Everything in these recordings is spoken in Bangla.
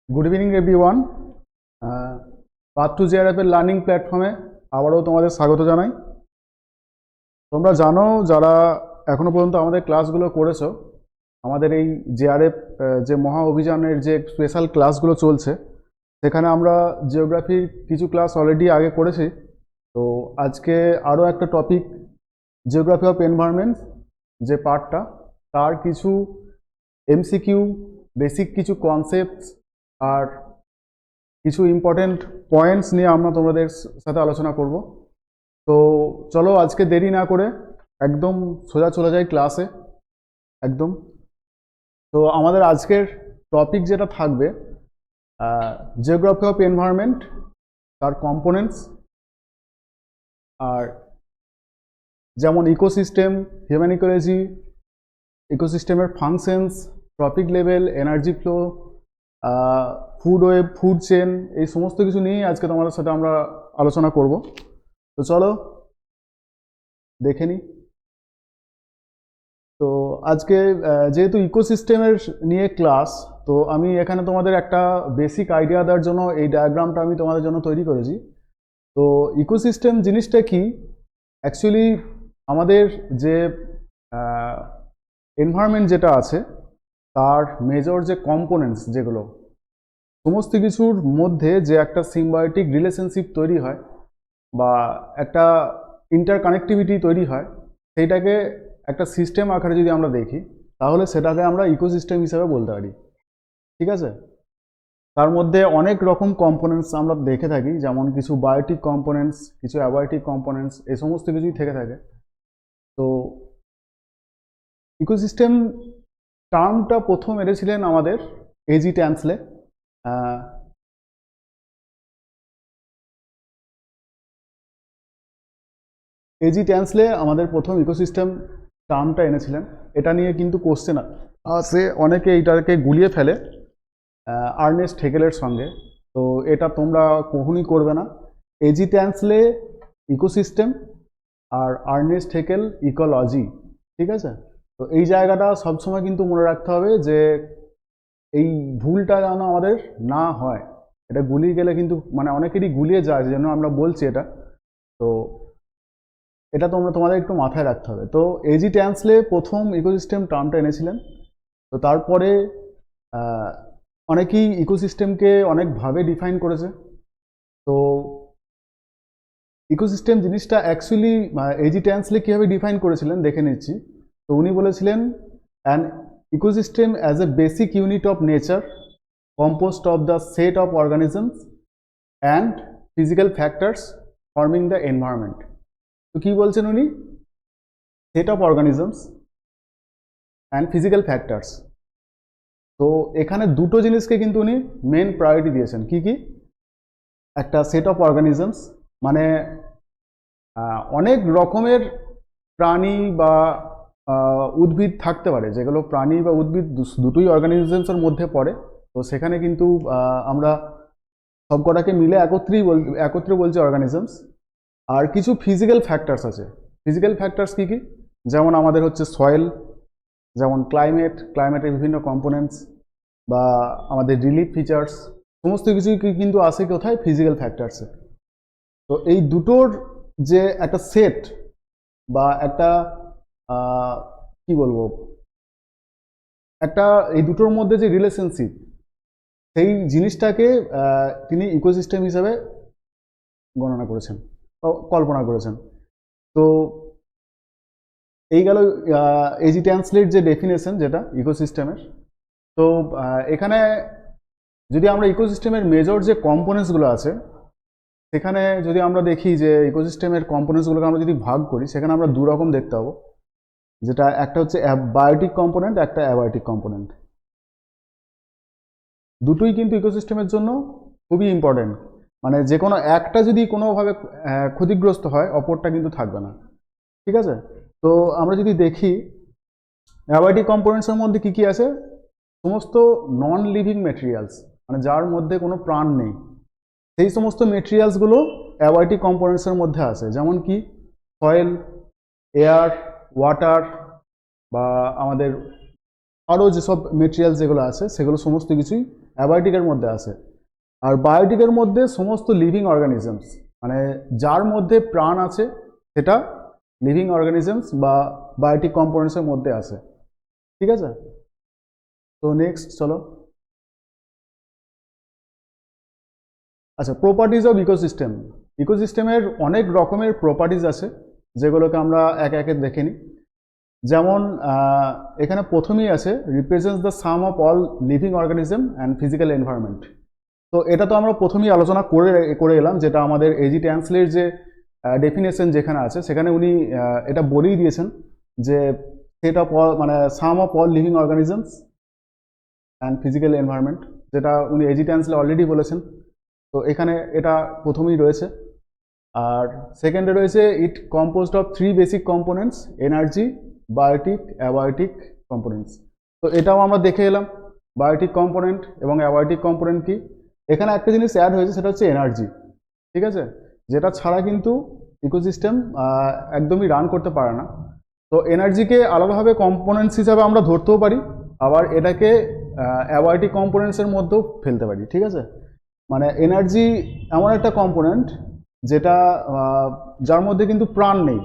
Good evening everyone. Path to JRF এর লার্নিং প্ল্যাটফর্মে আবারও তোমাদের স্বাগত জানাই। তোমরা জানো, যারা এখনো পর্যন্ত আমাদের ক্লাসগুলো করেছো, আমাদের এই জেআরএফ যে মহা অভিযানের যে স্পেশাল ক্লাসগুলো চলছে, সেখানে আমরা জিওগ্রাফির কিছু ক্লাস অলরেডি আগে করেছি। তো আজকে আরও একটা টপিক, জিওগ্রাফি অফ এনভায়রনমেন্ট যে পার্টটা, তার কিছু এমসিকিউ, বেসিক কিছু কনসেপ্টস আর কিছু ইম্পর্টেন্ট পয়েন্টস নিয়ে আমরা তোমাদের সাথে আলোচনা করব। তো চলো আজকে দেরি না করে একদম সোজা চলে যাই ক্লাসে একদম। তো আমাদের আজকের টপিক যেটা থাকবে, জিওগ্রাফি অফ এনভায়রনমেন্ট, তার কম্পোনেন্টস, আর যেমন ইকোসিস্টেম, হিউম্যান ইকোলজি, ইকোসিস্টেমের functions, trophic level, energy flow, food web, food chain, এই সমস্ত কিছু নিয়েই আজকে তোমাদের সাথে আমরা আলোচনা করব। তো চলো দেখে নিই। তো আজকে যেহেতু ইকোসিস্টেমের নিয়ে ক্লাস, তো আমি এখানে তোমাদের একটা বেসিক আইডিয়া দেওয়ার জন্য এই ডায়াগ্রামটা আমি তোমাদের জন্য তৈরি করেছি। তো ইকোসিস্টেম জিনিসটা কি? অ্যাকচুয়ালি আমাদের যে এনভায়রনমেন্ট যেটা আছে, তার মেজর যে কম্পোনেন্টস, যেগুলো সমস্ত কিছুর মধ্যে যে একটা সিম্বায়োটিক রিলেশনশিপ তৈরি হয় বা একটা ইন্টারকানেক্টিভিটি তৈরি হয়, সেইটাকে একটা সিস্টেম আকারে যদি আমরা দেখি, তাহলে সেটাকে আমরা ইকোসিস্টেম হিসেবে বলতে পারি। ঠিক আছে? তার মধ্যে অনেক রকম কম্পোনেন্টস আমরা দেখে থাকি, যেমন কিছু বায়োটিক কম্পোনেন্টস, কিছু অ্যাবায়োটিক কম্পোনেন্টস, এই সমস্ত কিছুই থেকে থাকে। তো ইকোসিস্টেম টার্মটা প্রথম এনেছিলেন আমাদের এজি ট্যান্সলে। এজি ট্যান্সলে আমাদের প্রথম ইকোসিস্টেম টার্মটা এনেছিলেন। এটা নিয়ে কিন্তু কোশ্চেন আসে, অনেকে এইটাকে গুলিয়ে ফেলে আর্নেস্ট হেকেলের সঙ্গে। তো এটা তোমরা কখনই করবে না। এজি ট্যান্সলে ইকোসিস্টেম আর আর্নেস্ট হেকেল ইকোলজি। ঠিক আছে? তো এই জায়গাটা সবসময় কিন্তু মনে রাখতে হবে যে এই ভুলটা যেন আমাদের না হয়। এটা গুলিয়ে গেলে কিন্তু মানে অনেকেরই গুলিয়ে যায়, যেন আমরা বলছি এটা। তো এটা তোমাদের একটু মাথায় রাখতে হবে। তো এজি ট্যান্সলে প্রথম ইকোসিস্টেম টার্মটা এনেছিলেন। তো তারপরে অনেকেই ইকোসিস্টেমকে অনেকভাবে ডিফাইন করেছে। তো ইকোসিস্টেম জিনিসটা অ্যাকচুয়ালি এজি ট্যান্সলে কীভাবে ডিফাইন করেছিলেন দেখে নিচ্ছি। তো উনি বলেছিলেন, an ecosystem as a basic unit of nature composed of the set of organisms and physical factors forming the environment. তো কি বলছেন উনি? Set of organisms and physical factors. তো এখানে দুটো জিনিসকে কিন্তু উনি মেন প্রায়োরিটি দিয়েছেন। কি কি? একটা সেট অফ অর্গানিজমস, মানে অনেক রকমের প্রাণী বা উদ্ভিদ থাকতে পারে, যেগুলো প্রাণী বা উদ্ভিদ দুটোই অর্গানিজমসের মধ্যে পড়ে। তো সেখানে কিন্তু আমরা সবকটাকে মিলে একত্রে বলছি অর্গানিজমস। আর কিছু ফিজিক্যাল ফ্যাক্টরস আছে। ফিজিক্যাল ফ্যাক্টরস কী কী? যেমন আমাদের হচ্ছে সয়েল, যেমন ক্লাইমেটের বিভিন্ন কম্পোনেন্টস, বা আমাদের রিলিফ ফিচার্স, সমস্ত কিছুই কিন্তু আসে কোথায়? ফিজিক্যাল ফ্যাক্টরসে। তো এই দুটোর যে একটা সেট বা একটা কি বলবো, একটা এই দুটোর মধ্যে যে রিলেশনশিপ, সেই জিনিসটাকে তিনি ইকোসিস্টেম হিসাবে গণনা করেছেন, কল্পনা করেছেন। তো এই গেল এজি ট্যান্সলেট যে ডেফিনেশন যেটা ইকোসিস্টেমের। তো এখানে যদি আমরা ইকোসিস্টেমের মেজর যে কম্পোনেন্টসগুলো আছে, সেখানে যদি আমরা দেখি যে ইকোসিস্টেমের কম্পোনেন্টসগুলোকে আমরা যদি ভাগ করি, সেখানে আমরা দু রকম দেখতে পাবো। যেটা একটা হচ্ছে বায়োটিক কম্পোনেন্ট, একটা অ্যাবায়োটিক কম্পোনেন্ট। দুটোই কিন্তু ইকোসিস্টেমের জন্য খুবই ইম্পর্টেন্ট। মানে যে কোনো একটা যদি কোনোভাবে ক্ষতিগ্রস্ত হয়, অপরটা কিন্তু থাকবে না। ঠিক আছে? তো আমরা যদি দেখি অ্যাবায়োটিক কম্পোনেন্টসের মধ্যে কী কী আছে, সমস্ত নন লিভিং মেটেরিয়ালস, মানে যার মধ্যে কোনো প্রাণ নেই, সেই সমস্ত মেটেরিয়ালসগুলো অ্যাবায়োটিক কম্পোনেন্টসের মধ্যে আছে। যেমন কি সয়েল, এয়ার, ওয়াটার, বা আমাদের আরও যেসব মেটেরিয়ালস যেগুলো আছে, সেগুলো সমস্ত কিছুই অ্যাবায়োটিকের মধ্যে আসে। আর বায়োটিকের মধ্যে সমস্ত লিভিং অর্গানিজমস, মানে যার মধ্যে প্রাণ আছে সেটা লিভিং অর্গানিজমস বা বায়োটিক কম্পোনেন্টসের মধ্যে আসে। ঠিক আছে, তো নেক্সট চলো। আচ্ছা, প্রপার্টিজ অফ ইকোসিস্টেম। ইকোসিস্টেমের অনেক রকমের প্রপার্টিজ আছে, যেগুলোকে আমরা একে একে দেখে নিই। যেমন এখানে প্রথমেই আছে represents the some of all living organism and physical environment. তো এটা তো আমরা প্রথমেই আলোচনা করে এলাম, যেটা আমাদের এজি ট্যান্সলের যে ডেফিনেশন যেখানে আছে সেখানে উনি এটা বলেই দিয়েছেন যে সেট অফ অল, মানে sum of all living organisms and physical environment, যেটা উনি এজি ট্যান্সলে অলরেডি বলেছেন। তো এখানে এটা প্রথমেই রয়েছে। আর সেকেন্ডে রয়েছে it composed of 3 basic components, energy, biotic, abiotic components. তো এটাও আমরা দেখে এলাম বায়োটিক কম্পোনেন্ট এবং অ্যাবায়োটিক কম্পোনেন্ট কি। এখানে একটা জিনিস অ্যাড হয়েছে, সেটা হচ্ছে এনার্জি। ঠিক আছে, যেটা ছাড়া কিন্তু ইকোসিস্টেম একদমই রান করতে পারে না। তো এনার্জিকে আলাদাভাবে কম্পোনেন্টস হিসাবে আমরা ধরতেও পারি, আবার এটাকে অ্যাবায়োটিক কম্পোনেন্টসের মধ্যেও ফেলতে পারি। ঠিক আছে, মানে এনার্জি এমন একটা কম্পোনেন্ট যেটা যার মধ্যে কিন্তু প্রাণ নেই।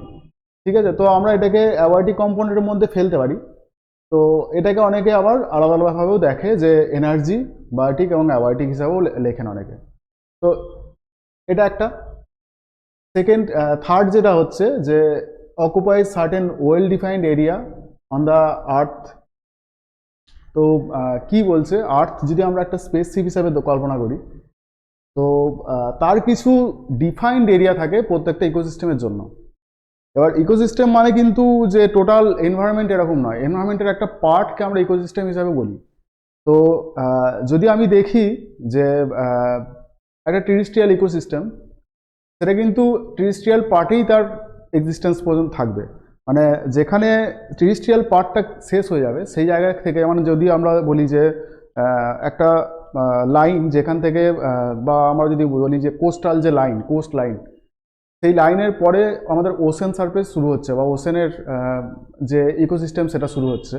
ঠিক আছে, তো আমরা এটাকে অ্যাবায়োটিক কম্পোনেন্টের মধ্যে ফেলতে পারি। তো এটাকে অনেকে আবার আলাদা আলাদাভাবেও দেখে, যে এনার্জি, বায়োটিক এবং অ্যাবায়োটিক হিসাবেও লেখেন অনেকে। তো এটা একটা। থার্ড যেটা হচ্ছে যে অকুপাইজ certain well defined area on the earth. তো কি বলছে, আর্থ যদি আমরা একটা স্পেসশিপ হিসাবে কল্পনা করি, তো তার কিছু ডিফাইন্ড এরিয়া থাকে প্রত্যেকটা ইকোসিস্টেমের জন্য। এবার ইকোসিস্টেম মানে কিন্তু যে টোটাল এনভায়রনমেন্ট এরকম নয়, এনভায়রনমেন্টের একটা পার্টকে আমরা ইকোসিস্টেম হিসাবে বলি। তো যদি আমি দেখি যে একটা টেরিস্ট্রিয়াল ইকোসিস্টেম, সেটা কিন্তু টেরিস্ট্রিয়াল পার্টেই তার এক্সিস্টেন্স পর্যন্ত থাকবে। মানে যেখানে টেরিস্ট্রিয়াল পার্টটা শেষ হয়ে যাবে সেই জায়গা থেকে, মানে যদি আমরা বলি যে একটা লাইন যেখান থেকে, বা আমরা যদি বলি যে কোস্টাল যে লাইন, কোস্ট লাইন, সেই লাইনের পরে আমাদের ওশেন সারফেস শুরু হচ্ছে, বা ওশেনের যে ইকোসিস্টেম সেটা শুরু হচ্ছে।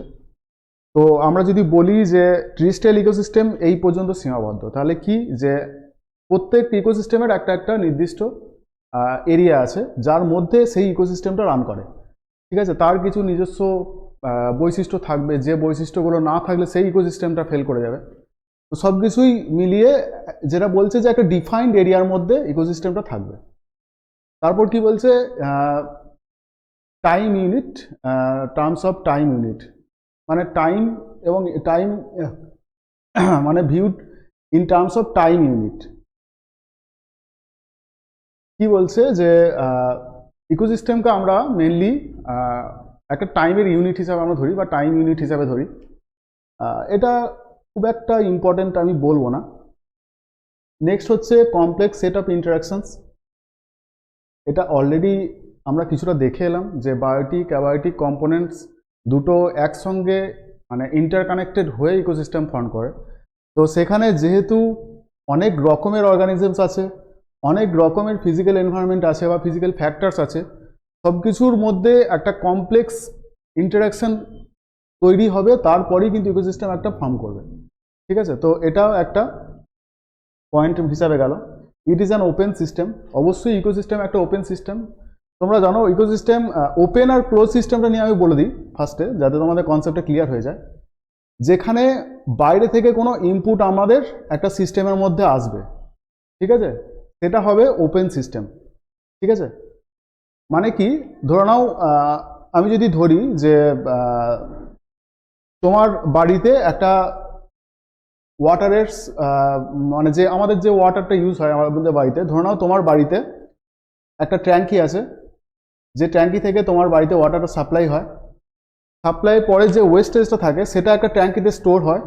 তো আমরা যদি বলি যে টেরিস্ট্রিয়াল ইকোসিস্টেম এই পর্যন্ত সীমাবদ্ধ, তাহলে কি, যে প্রত্যেক ইকোসিস্টেমের একটা একটা নির্দিষ্ট এরিয়া আছে যার মধ্যে সেই ইকোসিস্টেমটা রান করে। ঠিক আছে, তার কিছু নিজস্ব বৈশিষ্ট্য থাকবে, যে বৈশিষ্ট্যগুলো না থাকলে সেই ইকোসিস্টেমটা ফেল করে যাবে। তো সব কিছুই মিলিয়ে যেটা বলছে যে একটা ডিফাইন্ড এরিয়ার মধ্যে ইকোসিস্টেমটা থাকবে। তারপর কি বলছে, time unit, terms of time unit, মানে টাইম এবং টাইম মানে viewed in terms of time unit. কি বলছে যে ইকোসিস্টেমকে আমরা মেনলি একটা টাইমের ইউনিট হিসাবে আমরা ধরি, বা টাইম ইউনিট হিসাবে ধরি। এটা খুব একটা ইম্পর্টেন্ট আমি বলবো না। নেক্সট হচ্ছে কমপ্লেক্স সেট অফ ইন্টারাকশনস। এটা অলরেডি আমরা কিছুটা দেখে এলাম যে বায়োটিক, অ্যাবায়োটিক কম্পোনেন্টস দুটো একসঙ্গে মানে ইন্টারকানেক্টেড হয়ে ইকোসিস্টেম ফর্ম করে। তো সেখানে যেহেতু অনেক রকমের অর্গানিজমস আছে, অনেক রকমের ফিজিক্যাল এনভায়রনমেন্ট আছে বা ফিজিক্যাল ফ্যাক্টরস আছে, সব কিছুর মধ্যে একটা কমপ্লেক্স ইন্টারাকশন তৈরি হবে, তারপরেই কিন্তু ইকোসিস্টেম একটা ফর্ম করবে। ঠিক আছে, তো এটাও একটা পয়েন্ট হিসাবে গেল। It is an open system. অবশ্যই ইকোসিস্টেম একটা ওপেন সিস্টেম। তোমরা জানো ইকোসিস্টেম ওপেন আর ক্লোজ সিস্টেমটা নিয়ে আমি বলে দিই ফার্স্টে, যাতে তোমাদের কনসেপ্টটা ক্লিয়ার হয়ে যায়। যেখানে বাইরে থেকে কোনো ইনপুট আমাদের একটা সিস্টেমের মধ্যে আসবে, ঠিক আছে, সেটা হবে ওপেন সিস্টেম। ঠিক আছে, মানে কি, ধরে নাও আমি যদি ধরি যে তোমার বাড়িতে একটা ওয়াটারের, মানে যে আমাদের যে ওয়াটারটা ইউজ হয় আমাদের বাড়িতে, ধরে নাও তোমার বাড়িতে একটা ট্যাঙ্কি আছে, যে ট্যাঙ্কি থেকে তোমার বাড়িতে ওয়াটারটা সাপ্লাই হয়। সাপ্লাই পরে যে ওয়েস্টেজটা থাকে সেটা একটা ট্যাঙ্কিতে স্টোর হয়,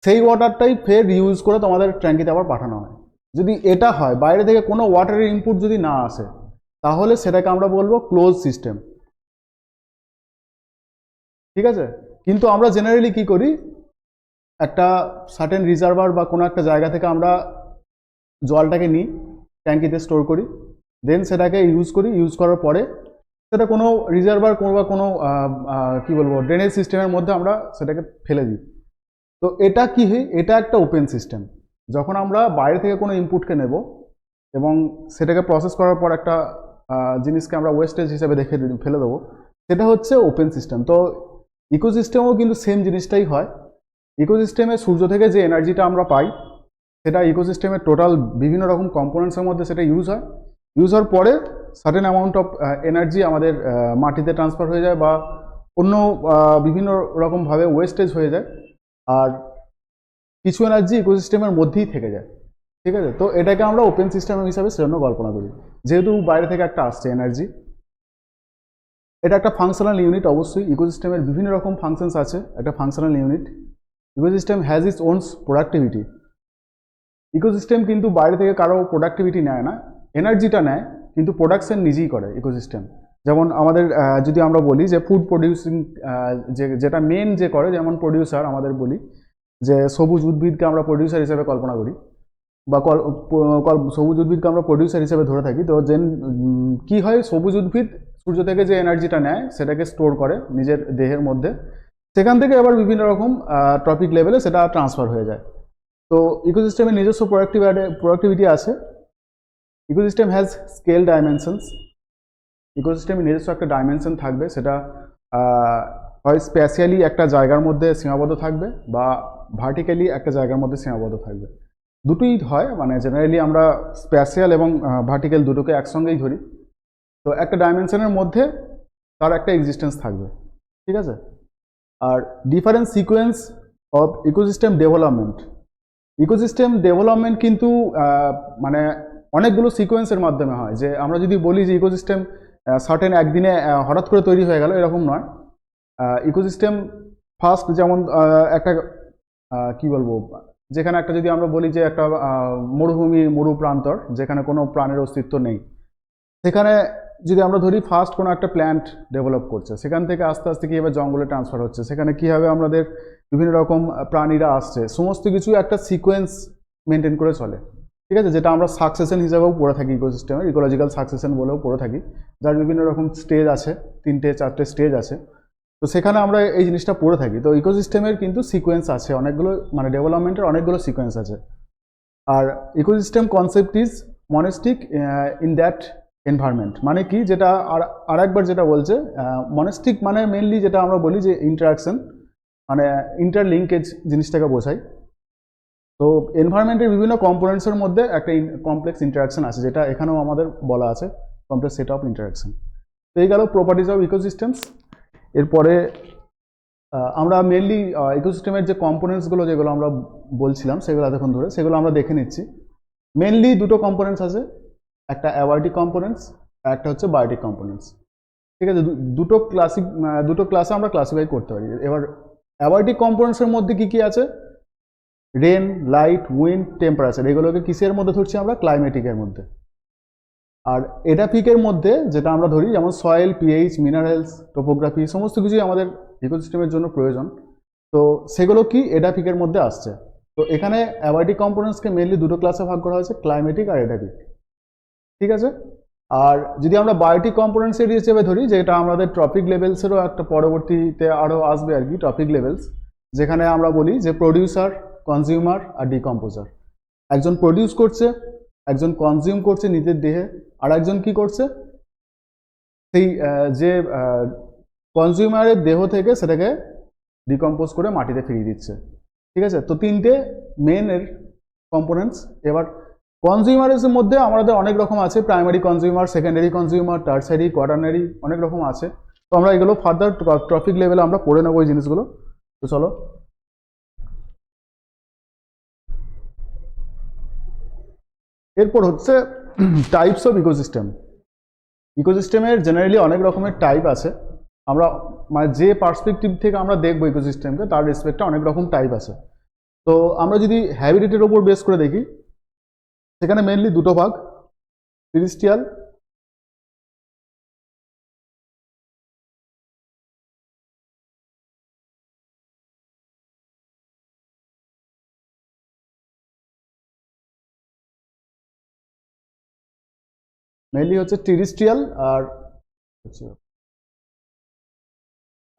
সেই ওয়াটারটাই ফের ইউজ করে তোমাদের ট্যাঙ্কিতে আবার পাঠানো হয়। যদি এটা হয়, বাইরে থেকে কোনো ওয়াটারের ইনপুট যদি না আসে, তাহলে সেটাকে আমরা বলবো ক্লোজ সিস্টেম। ঠিক আছে, কিন্তু আমরা জেনারেলি কি করি, একটা সার্টেন রিজার্ভার বা কোনো একটা জায়গা থেকে আমরা জলটাকে নিই, ট্যাঙ্কিতে স্টোর করি, দেন সেটাকে ইউজ করি, ইউজ করার পরে সেটা কোনো রিজার্ভার বা কোনো কি বলবো ড্রেনেজ সিস্টেমের মধ্যে আমরা সেটাকে ফেলে দিই। তো এটা কি হয়, এটা একটা ওপেন সিস্টেম। যখন আমরা বাইরে থেকে কোনো ইনপুটকে নেব এবং সেটাকে প্রসেস করার পর একটা জিনিসকে আমরা ওয়েস্টেজ হিসেবে দেখে ফেলে দেবো, সেটা হচ্ছে ওপেন সিস্টেম। তো ইকোসিস্টেমেও কিন্তু সেম জিনিসটাই হয়। ইকোসিস্টেমে সূর্য থেকে যে এনার্জিটা আমরা পাই সেটা ইকোসিস্টেমের টোটাল বিভিন্ন রকম কম্পোনেন্টসের মধ্যে সেটা ইউজ হয়। ইউজ হওয়ার পরে সার্টেন অ্যামাউন্ট অফ এনার্জি আমাদের মাটিতে ট্রান্সফার হয়ে যায় বা অন্য বিভিন্ন রকমভাবে ওয়েস্টেজ হয়ে যায়, আর কিছু এনার্জি ইকোসিস্টেমের মধ্যেই থেকে যায়। ঠিক আছে, তো এটাকে আমরা ওপেন সিস্টেম হিসাবে সেজন্য কল্পনা করি, যেহেতু বাইরে থেকে একটা আসছে এনার্জি। এটা একটা ফাংশনাল ইউনিট, অবশ্যই ইকোসিস্টেমের বিভিন্ন রকম ফাংশনস আছে, একটা functional unit. Ecosystem has its ওনস productivity. Ecosystem কিন্তু বাইরে থেকে কারো প্রোডাক্টিভিটি নেয় না, এনার্জিটা নেয়, কিন্তু প্রোডাকশন নিজেই করে ইকোসিস্টেম। যেমন আমাদের যদি আমরা বলি যে ফুড প্রডিউসিং, যেটা মেন যে করে, যেমন প্রডিউসার আমাদের বলি যে সবুজ উদ্ভিদকে আমরা প্রডিউসার হিসেবে কল্পনা করি, বা সবুজ উদ্ভিদকে আমরা প্রডিউসার হিসেবে ধরে থাকি। তো কি হয়, সবুজ উদ্ভিদ সূর্য থেকে যে এনার্জিটা নেয় সেটাকে স্টোর করে নিজের দেহের মধ্যে, সেখান থেকে আবার বিভিন্ন রকম টপিক লেভেলে সেটা ট্রান্সফার হয়ে যায়। তো ইকোসিস্টেমের নিজস্ব প্রোডাক্টিভিটি আছে। Ecosystem has scale dimensions. ইকোসিস্টেমের নিজস্ব একটা ডাইমেনশন থাকবে, সেটা হয় স্পেশালি একটা জায়গার মধ্যে সীমাবদ্ধ থাকবে বা ভার্টিক্যালি একটা জায়গার মধ্যে সীমাবদ্ধ থাকবে, দুটোই হয়। মানে জেনারেলি আমরা স্পেশাল এবং ভার্টিক্যাল দুটোকে একসঙ্গেই ধরি। তো একটা ডাইমেনশনের মধ্যে তার একটা এক্সিস্টেন্স থাকবে, ঠিক আছে। আর different sequence of ecosystem development. Ecosystem development কিন্তু মানে অনেকগুলো সিকোয়েন্সের মাধ্যমে হয়। যে আমরা যদি বলি যে ইকোসিস্টেম সার্টেন একদিনে হঠাৎ করে তৈরি হয়ে গেল, এরকম নয়। ইকোসিস্টেম ফার্স্ট যেমন একটা কি বলবো, যেখানে একটা যদি আমরা বলি যে একটা মরুভূমি, মরু প্রান্তর, যেখানে কোনো প্রাণের অস্তিত্ব নেই, সেখানে যদি আমরা ধরি ফার্স্ট কোনো একটা প্ল্যান্ট ডেভেলপ করছে, সেখান থেকে আস্তে আস্তে কীভাবে জঙ্গলে ট্রান্সফার হচ্ছে, সেখানে কীভাবে আমাদের বিভিন্ন রকম প্রাণীরা আসছে, সমস্ত কিছু একটা সিকোয়েন্স মেনটেন করে চলে, ঠিক আছে, যেটা আমরা সাকসেশন হিসাবেও পড়ে থাকি, ইকোসিস্টেমের ইকোলজিক্যাল সাকসেশন বলেও পড়ে থাকি, যার বিভিন্ন রকম স্টেজ আছে, 3-4টে স্টেজ আছে। তো সেখানে আমরা এই জিনিসটা পড়ে থাকি। তো ইকোসিস্টেমের কিন্তু সিকোয়েন্স আছে অনেকগুলো, মানে ডেভেলপমেন্টের অনেকগুলো সিকোয়েন্স আছে। আর ecosystem concept is monistic in that environment. মানে কি, যেটা আর একবার যেটা বলছে, মনেস্টিক মানে মেনলি যেটা আমরা বলি যে ইন্টারাকশন, মানে ইন্টারলিঙ্কেজ জিনিসটাকে বোঝায়। তো এনভায়রনমেন্টের বিভিন্ন কম্পোনেন্টসের মধ্যে একটা কমপ্লেক্স ইন্টারাকশন আছে, যেটা এখানেও আমাদের বলা আছে, কমপ্লেক্স সেট অফ ইন্টারাকশন। তো এই গেল প্রপার্টিজ অফ ইকোসিস্টেমস। এরপরে আমরা মেনলি ইকোসিস্টেমের যে কম্পোনেন্টসগুলো যেগুলো আমরা বলছিলাম সেগুলো এতক্ষণ ধরে, সেগুলো আমরা দেখে নিচ্ছি। মেনলি দুটো কম্পোনেন্টস আছে, একটা অ্যাবায়োটিক কম্পোনেন্টস, একটা হচ্ছে বায়োটিক কম্পোনেন্টস, ঠিক আছে। দুটো ক্লাসে আমরা ক্লাসিফাই করতে পারি। এবার অ্যাবায়োটিক কম্পোনেন্টসের মধ্যে কি কি আছে, রেন, লাইট, উইন্ড, টেম্পারেচার, এগুলোকে কিসের মধ্যে ধরছি আমরা, ক্লাইমেটিকের মধ্যে। আর এডাফিকের মধ্যে যেটা আমরা ধরি, যেমন সয়েল, পিএইচ, মিনারেলস, টোপোগ্রাফি, সমস্ত কিছুই আমাদের ইকোসিস্টেমের জন্য প্রয়োজন। তো সেগুলো কি এডাফিকের মধ্যে আসছে। তো এখানে অ্যাবায়োটিক কম্পোনেন্টসকে মেনলি দুটো ক্লাসে ভাগ করা হয়েছে, ক্লাইমেটিক আর এডাফিক, ঠিক আছে। আর যদি আমরা বায়োটিক কম্পোনেন্টস এর হিসেবে ধরি, যেটা আমাদের ট্রপিক লেভেলসেরও একটা পরবর্তীতে আরও আসবে আর কি, ট্রপিক লেভেলস, যেখানে আমরা বলি যে প্রডিউসার, কনজিউমার আর ডিকম্পোজার। একজন প্রডিউস করছে, একজন কনজিউম করছে নিজের দেহে, আর একজন কি করছে, সেই যে কনজিউমারের দেহ থেকে সেটাকে ডিকম্পোজ করে মাটিতে ফিরিয়ে দিচ্ছে, ঠিক আছে। তো তিনটে মেন এর কম্পোনেন্টস। এবার কনজিউমারের মধ্যে আমাদের অনেক রকম আছে, primary consumer, secondary consumer, tertiary, quaternary, অনেক রকম আছে। তো আমরা এগুলো ফার্দার টপিক লেভেলে আমরা পড়ে নেবো এই জিনিসগুলো। তো চলো, এরপর হচ্ছে টাইপস অফ ইকোসিস্টেম। ইকোসিস্টেমের জেনারেলি অনেক রকমের টাইপ আছে। আমরা মানে যে পার্সপেক্টিভ থেকে আমরা দেখবো ইকোসিস্টেমকে, তার রেসপেক্টে অনেক রকম টাইপ আছে। তো আমরা যদি হ্যাবিটেটের ওপর বেস করে দেখি, সেখানে মেনলি দুটো ভাগ, টেরিস্ট্রিয়াল মেনলি হচ্ছে টেরিস্ট্রিয়াল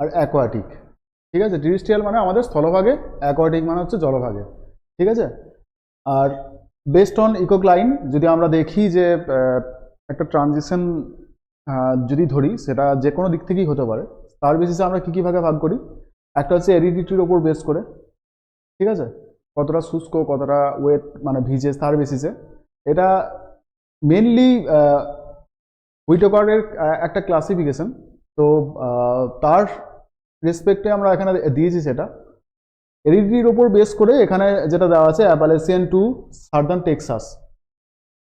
আর অ্যাকোয়াটিক, ঠিক আছে, টেরিস্ট্রিয়াল মানে আমাদের স্থলভাগে, অ্যাকোয়াটিক মানে হচ্ছে জলভাগে, ঠিক আছে। আর বেসড অন ইকোক্লাইন যদি আমরা দেখি যে একটা ট্রানজিশন যদি ধরি, সেটা যে কোনো দিক থেকেই হতে পারে, তার বেসিসে আমরা কী কী ভাগে ভাগ করি। একটা হচ্ছে এরিডিটির ওপর বেস করে, ঠিক আছে, কতটা শুষ্ক কতটা ওয়েট মানে ভিজে তার বেসিসে। এটা মেনলি হুইটেকারের একটা ক্লাসিফিকেশন, তো তার রেসপেক্টে আমরা এখানে দিয়েছি সেটা এরিডিটির ওপর বেস করে। এখানে যেটা দেওয়া আছে অ্যাপালেসিয়ান টু সার্দার্ন টেক্সাস,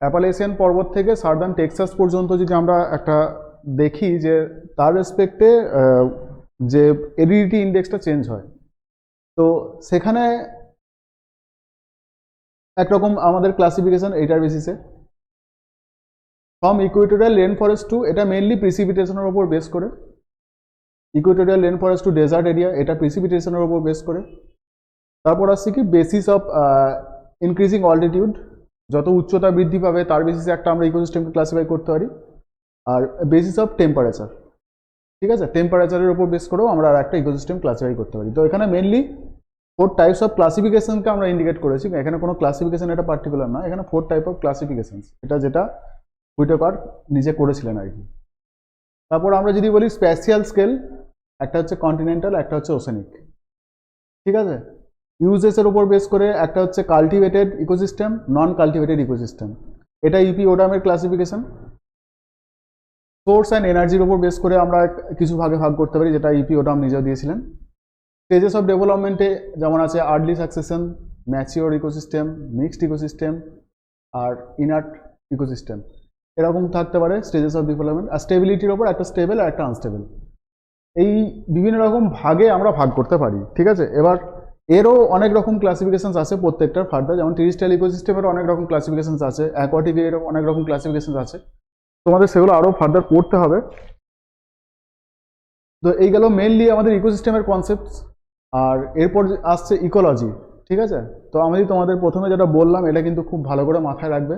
অ্যাপালেসিয়ান পর্বত থেকে সার্দার্ন টেক্সাস পর্যন্ত যদি আমরা একটা দেখি যে তার রেসপেক্টে যে এরিডিটি ইন্ডেক্সটা চেঞ্জ হয়, তো সেখানে একরকম আমাদের ক্লাসিফিকেশন এইটার বেসিসে। From equatorial rain forest to, এটা মেনলি প্রিসিপিটেশনের ওপর বেস করে। Equatorial rain forest to desert area, এটা প্রিসিপিটেশনের ওপর বেস করে। তারপর আসছে কি বেসিস অফ ইনক্রিজিং অল্টিটিউড, যত উচ্চতা বৃদ্ধি পাবে তার বেসিসে একটা আমরা ইকোসিস্টেমকে ক্লাসিফাই করতে পারি। আর বেসিস অফ টেম্পারেচার, ঠিক আছে, টেম্পারেচারের উপর বেস করেও আমরা আর একটা ইকোসিস্টেম ক্লাসিফাই করতে পারি। তো এখানে মেনলি 4 টাইপস অফ ক্লাসিফিকেশনকে আমরা ইন্ডিকেট করেছি। এখানে কোনো ক্লাসিফিকেশন এটা পার্টিকুলার না, এখানে 4 টাইপ অফ ক্লাসিফিকেশন, এটা যেটা হুইটেকার নিজে করেছিলেন আর কি। তারপর আমরা যদি বলি স্প্যাশিয়াল স্কেল, একটা হচ্ছে কন্টিনেন্টাল, একটা হচ্ছে ওশেনিক, ঠিক আছে। ইউজেসের উপর বেস করে একটা হচ্ছে কাল্টিভেটেড ইকোসিস্টেম, নন কাল্টিভেটেড ইকোসিস্টেম, এটা ইপি ওডামের ক্লাসিফিকেশন। সোর্স অ্যান্ড এনার্জির উপর বেস করে আমরা কিছু ভাগে ভাগ করতে পারি, যেটা ইপি ওডাম নিজেও দিয়েছিলেন। স্টেজেস অফ ডেভেলপমেন্টে যেমন আছে early succession, mature ecosystem, mixed ecosystem আর ইনার্ট ইকোসিস্টেম, এরকম থাকতে পারে স্টেজেস অফ ডেভেলপমেন্ট। আর স্টেবিলিটির ওপর একটা স্টেবল আর একটা আনস্টেবল, এই বিভিন্ন রকম ভাগে আমরা ভাগ করতে পারি, ঠিক আছে। এবার এরও অনেক রকম ক্লাসিফিকেশনস আছে প্রত্যেকটার ফার্দার, যেমন টেরিস্ট্রিয়াল ইকোসিস্টেমের অনেক রকম ক্লাসিফিকেশনস আছে, অ্যাকোয়াটিকের অনেক রকম ক্লাসিফিকেশনস আছে, তোমাদের সেগুলো আরও ফার্দার পড়তে হবে। তো এই গেল মেনলি আমাদের ইকোসিস্টেমের কনসেপ্টস। আর এরপর আসছে ইকোলজি, ঠিক আছে। তো আমি তোমাদের প্রথমে যেটা বললাম এটা কিন্তু খুব ভালো করে মাথায় রাখবে।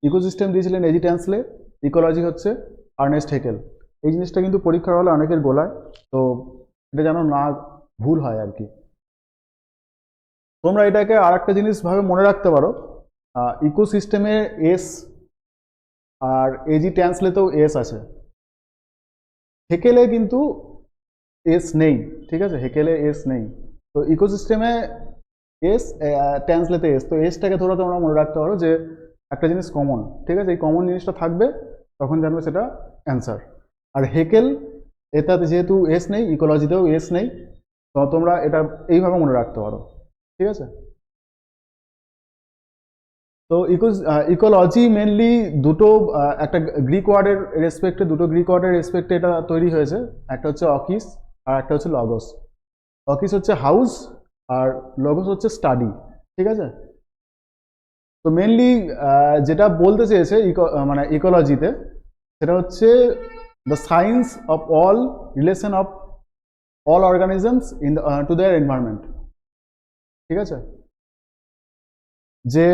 ইকোসিস্টেম দিয়েছিলেন এজি ট্যান্সলে, ইকোলজি হচ্ছে আর্নেস্ট হেকেল। এই জিনিসটা কিন্তু পরীক্ষার হলে অনেকের গোলায়, তো এটা যেন না ভুল হয় আর কি। তোমরা এটাকে আর একটা জিনিসভাবে মনে রাখতে পারো, ইকোসিস্টেমে এস আর এজি ট্যান্সলেতেও এস আছে, হেকেলে কিন্তু এস নেই, ঠিক আছে, হেকেলে এস নেই। তো ইকোসিস্টেমে এস, ট্যান্সলেতে এস, তো এসটাকে ধরো তোমরা মনে রাখতে পারো যে একটা জিনিস কমন, ঠিক আছে, এই কমন জিনিসটা থাকবে, তখন জানবে সেটা অ্যান্সার। আর হেকেল এটাতে যেহেতু এস নেই, ইকোলজিতেও এস নেই, তো তোমরা এটা এইভাবে মনে রাখতে পারো, ঠিক আছে। তো ইকোলজি মেনলি দুটো, একটা গ্রিক ওয়ার্ডের রেসপেক্টে, দুটো গ্রিক ওয়ার্ডের রেসপেক্টে এটা তৈরি হয়েছে। একটা হচ্ছে অকিস আর একটা হচ্ছে লগস। অকিস হচ্ছে হাউস আর লগস হচ্ছে স্টাডি, ঠিক আছে। তো মেনলি যেটা বলতে চেয়েছে মানে ইকোলজিতে, সেটা হচ্ছে the science of all relation of all organisms in to their environment, ঠিক আছে। যে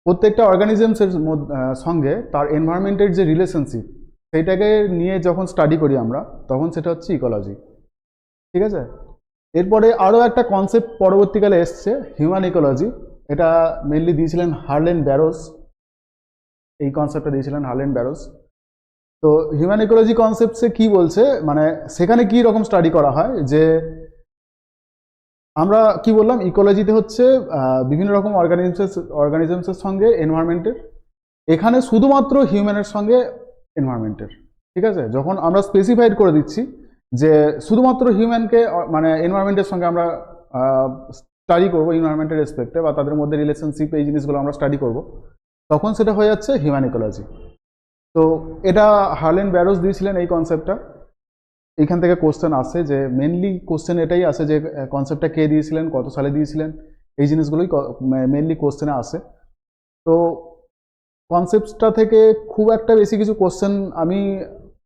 প্রত্যেকটা অর্গানিজমসের সঙ্গে তার এনভায়রনমেন্টের যে রিলেশনশিপ, সেইটাকে নিয়ে যখন স্টাডি করি আমরা, তখন সেটা হচ্ছে ইকোলজি, ঠিক আছে। এরপরে আরও একটা কনসেপ্ট পরবর্তীকালে এসছে, হিউম্যান ইকোলজি। এটা মেনলি দিয়েছিলেন হার্লেন ব্যারোস, এই কনসেপ্টটা দিয়েছিলেন হার্লেন ব্যারোস। তো হিউম্যান ইকোলজি কনসেপ্টসে কি বলছে, মানে সেখানে কি রকম স্টাডি করা হয়, যে আমরা কি বললাম, ইকোলজিতে হচ্ছে বিভিন্ন রকম অর্গানিজমসের সঙ্গে এনভায়রনমেন্টের, এখানে শুধুমাত্র হিউম্যানের সঙ্গে এনভায়রনমেন্টের, ঠিক আছে। যখন আমরা স্পেসিফাইড করে দিচ্ছি যে শুধুমাত্র হিউম্যানকে মানে এনভায়রনমেন্টের সঙ্গে আমরা স্টাডি করবো, এনভায়রনমেন্টের রেসপেক্টে বা তাদের মধ্যে রিলেশনশিপ, এই জিনিসগুলো আমরা স্টাডি করব, তখন সেটা হয়ে যাচ্ছে হিউম্যান ইকোলজি। তো এটা হার্লেন ব্যারোস দিয়েছিলেন এই কনসেপ্টটা। এইখান থেকে কোশ্চেন আসে, যে মেনলি কোশ্চেন এটাই আসে যে কনসেপ্টটা কে দিয়েছিলেন, কত সালে দিয়েছিলেন, এই জিনিসগুলোই মেনলি কোশ্চেনে আসে। তো কনসেপ্টটা থেকে খুব একটা বেশি কিছু কোশ্চেন আমি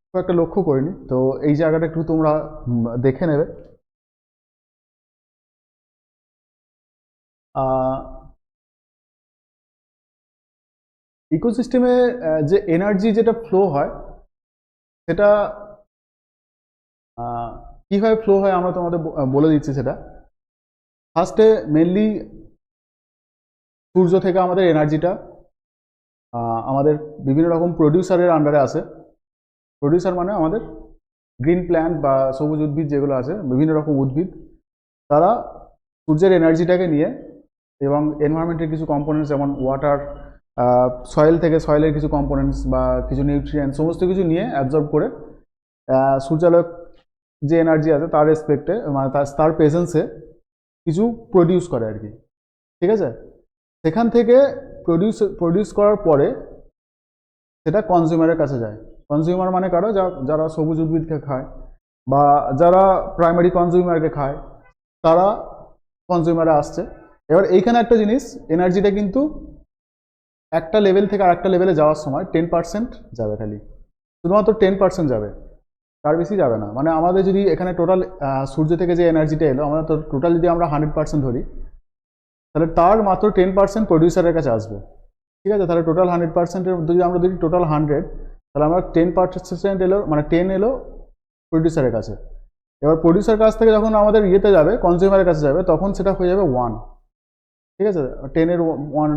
খুব একটা লক্ষ্য করিনি, তো এই জায়গাটা একটু তোমরা দেখে নেবে। ইকোসিস্টেমে যে এনার্জি যেটা ফ্লো হয়, সেটা কীভাবে ফ্লো হয় আমরা তোমাদের বলে দিচ্ছি সেটা। ফার্স্টে মেনলি সূর্য থেকে আমাদের এনার্জিটা আমাদের বিভিন্ন রকম প্রডিউসারের আন্ডারে আসে। প্রডিউসার মানে আমাদের গ্রিন প্ল্যান্ট বা সবুজ উদ্ভিদ যেগুলো আছে, বিভিন্ন রকম উদ্ভিদ, তারা সূর্যের এনার্জিটাকে নিয়ে এবং এনভায়রনমেন্টের কিছু কম্পোনেন্টস যেমন ওয়াটার, সয়েল থেকে সয়েলের কিছু কম্পোনেন্টস বা কিছু নিউট্রিয়েন্ট সমস্ত কিছু নিয়ে অ্যাবজর্ব করে সূর্যালোক যে এনার্জি আছে তার রেসপেক্টে মানে তার প্রেজেন্সে কিছু প্রডিউস করে আর কি, ঠিক আছে। সেখান থেকে প্রডিউস করার পরে সেটা কনজিউমারের কাছে যায়। কনজিউমার মানে কারো যারা সবুজ উদ্ভিদকে খায় বা যারা প্রাইমারি কনজিউমারকে খায়, তারা কনজিউমারে আসছে। এবার এইখানে একটা জিনিস, এনার্জিটা কিন্তু একটা লেভেল থেকে আরেকটা লেভেলে যাওয়ার সময় 10% যাবে, খালি শুধুমাত্র 10% যাবে, তার বেশি যাবে না। মানে আমাদের যদি এখানে টোটাল সূর্য থেকে যে এনার্জিটা এলো, আমাদের টোটাল যদি আমরা 100% ধরি, তাহলে তার মাত্র 10% প্রডিউসারের কাছে আসবে, ঠিক আছে। তাহলে টোটাল 100%-এর যদি আমরা ধরি টোটাল 100, তাহলে আমরা 10% এলো, মানে 10 এলো প্রডিউসারের কাছে। এবার প্রডিউসার কাছ থেকে যখন আমাদের ইয়েতে যাবে, কনজিউমারের কাছে যাবে, তখন সেটা হয়ে যাবে 1, ঠিক আছে।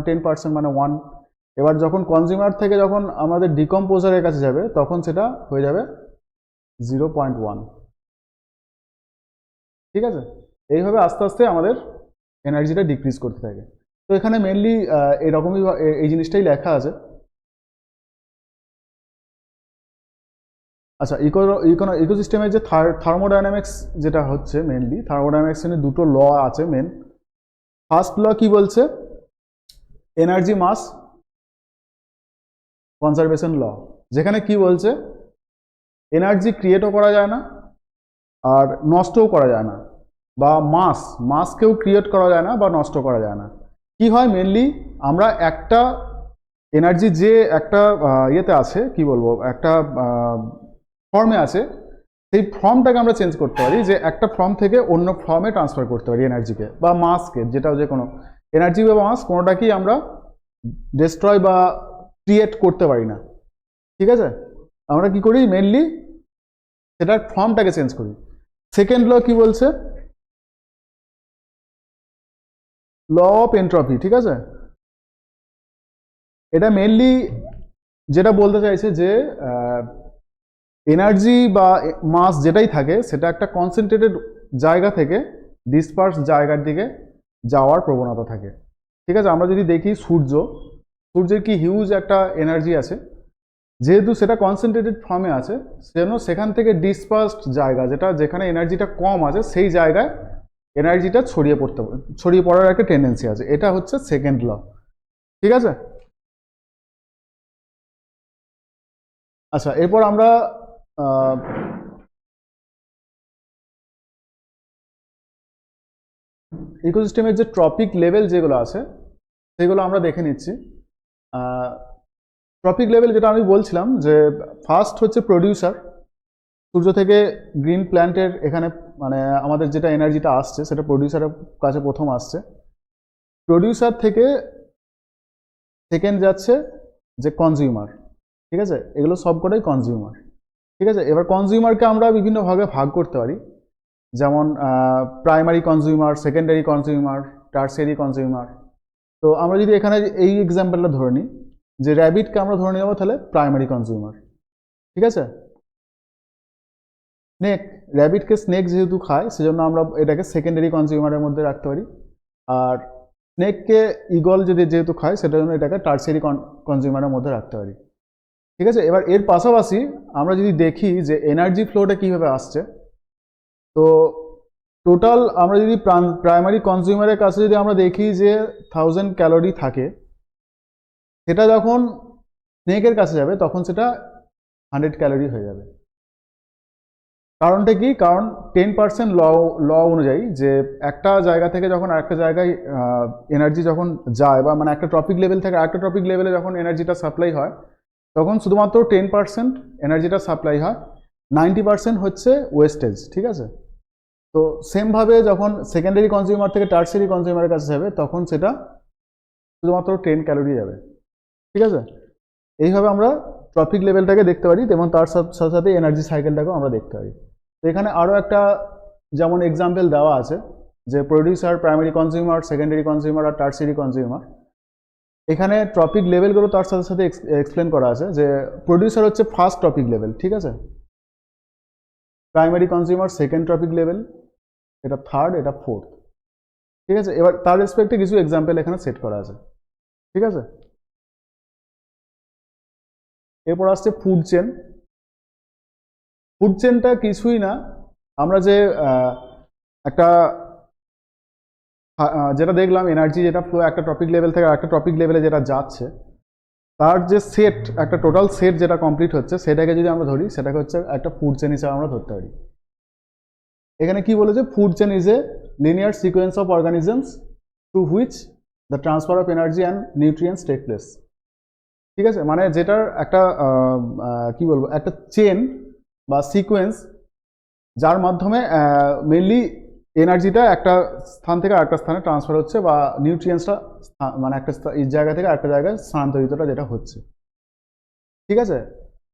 10% মানে 1। এবার যখন কনজিউমার থেকে যখন আমাদের ডিকম্পোজারের কাছে যাবে, তখন সেটা হয়ে যাবে 0.1, ঠিক আছে। এইভাবে আস্তে আস্তে আমাদের এনার্জিটা ডিক্রিজ করতে থাকে। তো এখানে মেনলি এরকমই এই জিনিসটাই লেখা আছে। আচ্ছা, ইকোসিস্টেমের যে থার্মোডাইনামিক্স যেটা হচ্ছে, মেনলি থার্মোডাইনামিক্সের দুটো ল আছে মেন। ফার্স্ট ল কি বলছে? এনার্জি মাস কনজারভেশন ল, যেখানে কি বলছে এনার্জি ক্রিয়েটও করা যায় না আর নষ্টও করা যায় না, বা মাসকেও ক্রিয়েট করা যায় না বা নষ্ট করা যায় না। কি হয় মেনলি, আমরা একটা এনার্জি যে একটা ইয়েতে আছে, কি বলবো, একটা ফর্মে আছে, সেই ফর্মটাকে আমরা চেঞ্জ করতে পারি, যে একটা ফর্ম থেকে অন্য ফর্মে ট্রান্সফার করতে পারি এনার্জিকে বা মাসকে, যেটা যে কোনো এনার্জি বা মাস কোনোটাকেই আমরা ডিস্ট্রয় বা ক্রিয়েট করতে পারি না, ঠিক আছে। আমরা কি করি মেনলি সেটার ফর্মটাকে চেঞ্জ করি। সেকেন্ড ল কি বলছে? ল অফ এন্ট্রপি, ঠিক আছে। এটা মেনলি যেটা বলতে চাইছে যে এনার্জি বা মাস যেটাই থাকে, সেটা একটা কনসেন্ট্রেটেড জায়গা থেকে ডিসপার্স জায়গার দিকে যাওয়ার প্রবণতা থাকে, ঠিক আছে। আমরা যদি দেখি সূর্যের কি হিউজ একটা এনার্জি আছে, যেহেতু সেটা কনসেন্ট্রেটেড ফর্মে আছে, সেজন্য সেখান থেকে ডিসপার্সড জায়গা, যেখানে এনার্জিটা কম আছে, সেই জায়গায় এনার্জিটা ছড়িয়ে পড়ার একটা টেন্ডেন্সি আছে। এটা হচ্ছে সেকেন্ড ল, ঠিক আছে। আচ্ছা, এরপর আমরা ইকোসিস্টেমের যে ট্রপিক লেভেল যেগুলো আছে সেগুলো আমরা দেখে নিচ্ছি। ট্রপিক লেভেল যেটা আমি বলছিলাম, যে ফার্স্ট হচ্ছে প্রডিউসার। সূর্য থেকে গ্রিন প্ল্যান্টের এখানে মানে আমাদের যেটা এনার্জিটা আসছে, সেটা প্রডিউসারের কাছে প্রথম আসছে। প্রডিউসার থেকে সেকেন্ড যাচ্ছে যে কনজিউমার, ঠিক আছে। এগুলো সবকটাই কনজিউমার, ঠিক আছে। এবার কনজিউমারকে আমরা বিভিন্ন ভাগে ভাগ করতে পারি, যেমন primary consumer, secondary consumer, tertiary consumer. তো আমরা যদি এখানে এই এক্সাম্পলটা ধরে নিই, যে র্যাবিটকে আমরা ধরে নেব তাহলে প্রাইমারি কনজিউমার, ঠিক আছে। র্যাবিটকে স্নেক যেহেতু খায়, সেজন্য আমরা এটাকে সেকেন্ডারি কনজিউমারের মধ্যে রাখতে পারি। আর স্নেককে ঈগল যেহেতু খায়, সেটার জন্য এটাকে টার্সিয়ারি কনজিউমারের মধ্যে রাখতে পারি, ঠিক আছে। এবার এর পাশাপাশি আমরা যদি দেখি যে এনার্জি ফ্লোটা কীভাবে আসছে, তো টোটাল আমরা যদি প্রাইমারি কনজিউমারের কাছে যদি আমরা দেখি যে 1000 ক্যালোরি থাকে, সেটা যখন স্নেকের কাছে যাবে তখন সেটা 100 ক্যালোরি হয়ে যাবে। কারণটা কি? কারণ 10% ল অনুযায়ী, যে একটা জায়গা থেকে যখন আরেকটা জায়গায় এনার্জি যখন যায়, বা মানে একটা টপিক লেভেল থেকে আরেকটা টপিক লেভেলে যখন এনার্জিটা সাপ্লাই হয়, তখন শুধুমাত্র 10% এনার্জিটা সাপ্লাই হয়, 90% হচ্ছে ওয়েস্টেজ, ঠিক আছে। তো সেমভাবে যখন সেকেন্ডারি কনজিউমার থেকে টার্সিয়ারি কনজিউমারের কাছে যাবে, তখন সেটা শুধুমাত্র 10 ক্যালোরি যাবে, ঠিক আছে। এইভাবে আমরা ট্রপিক লেভেলটাকে দেখতে পারি, এবং তার সাথে সাথে এনার্জি সাইকেলটাকেও আমরা দেখতে পারি। তো এখানে আরও একটা যেমন এক্সাম্পল দেওয়া আছে যে producer, primary consumer, secondary consumer আর টার্সিয়ারি কনজিউমার। এখানে টপিক লেভেলগুলো তার সাথে সাথে এক্সপ্লেন করা আছে যে প্রডিউসার হচ্ছে ফার্স্ট টপিক লেভেল, ঠিক আছে, primary consumer second topic level, এটা থার্ড, এটা ফোর্থ, ঠিক আছে। এবার তার রেসপেক্টে কিছু এক্সাম্পল এখানে সেট করা আছে, ঠিক আছে। এরপর আসছে ফুড চেন। ফুড চেনটা কিছুই না, আমরা যে একটা যেটা দেখলাম এনার্জি যেটা ফ্লো একটা টপিক লেভেল থেকে আরেকটা টপিক লেভেলে যেটা যাচ্ছে, তার যে সেট, একটা টোটাল সেট যেটা কমপ্লিট হচ্ছে সেটাকে যদি আমরা ধরি, সেটাকে হচ্ছে একটা ফুড চেন হিসাবে আমরা ধরতে পারি। এখানে কি বলেছে, food chain is a linear sequence of organisms through which the transfer of energy and nutrients take place, ঠিক আছে। মানে যেটার একটা কি বলবো, একটা চেন বা সিকোয়েন্স যার মাধ্যমে মেনলি এনার্জিটা একটা স্থান থেকে আরেকটা স্থানে ট্রান্সফার হচ্ছে বা নিউট্রিয়েন্টসটা মানে একটা জায়গা থেকে আরেকটা জায়গায় স্থানান্তরিতটা যেটা হচ্ছে, ঠিক আছে।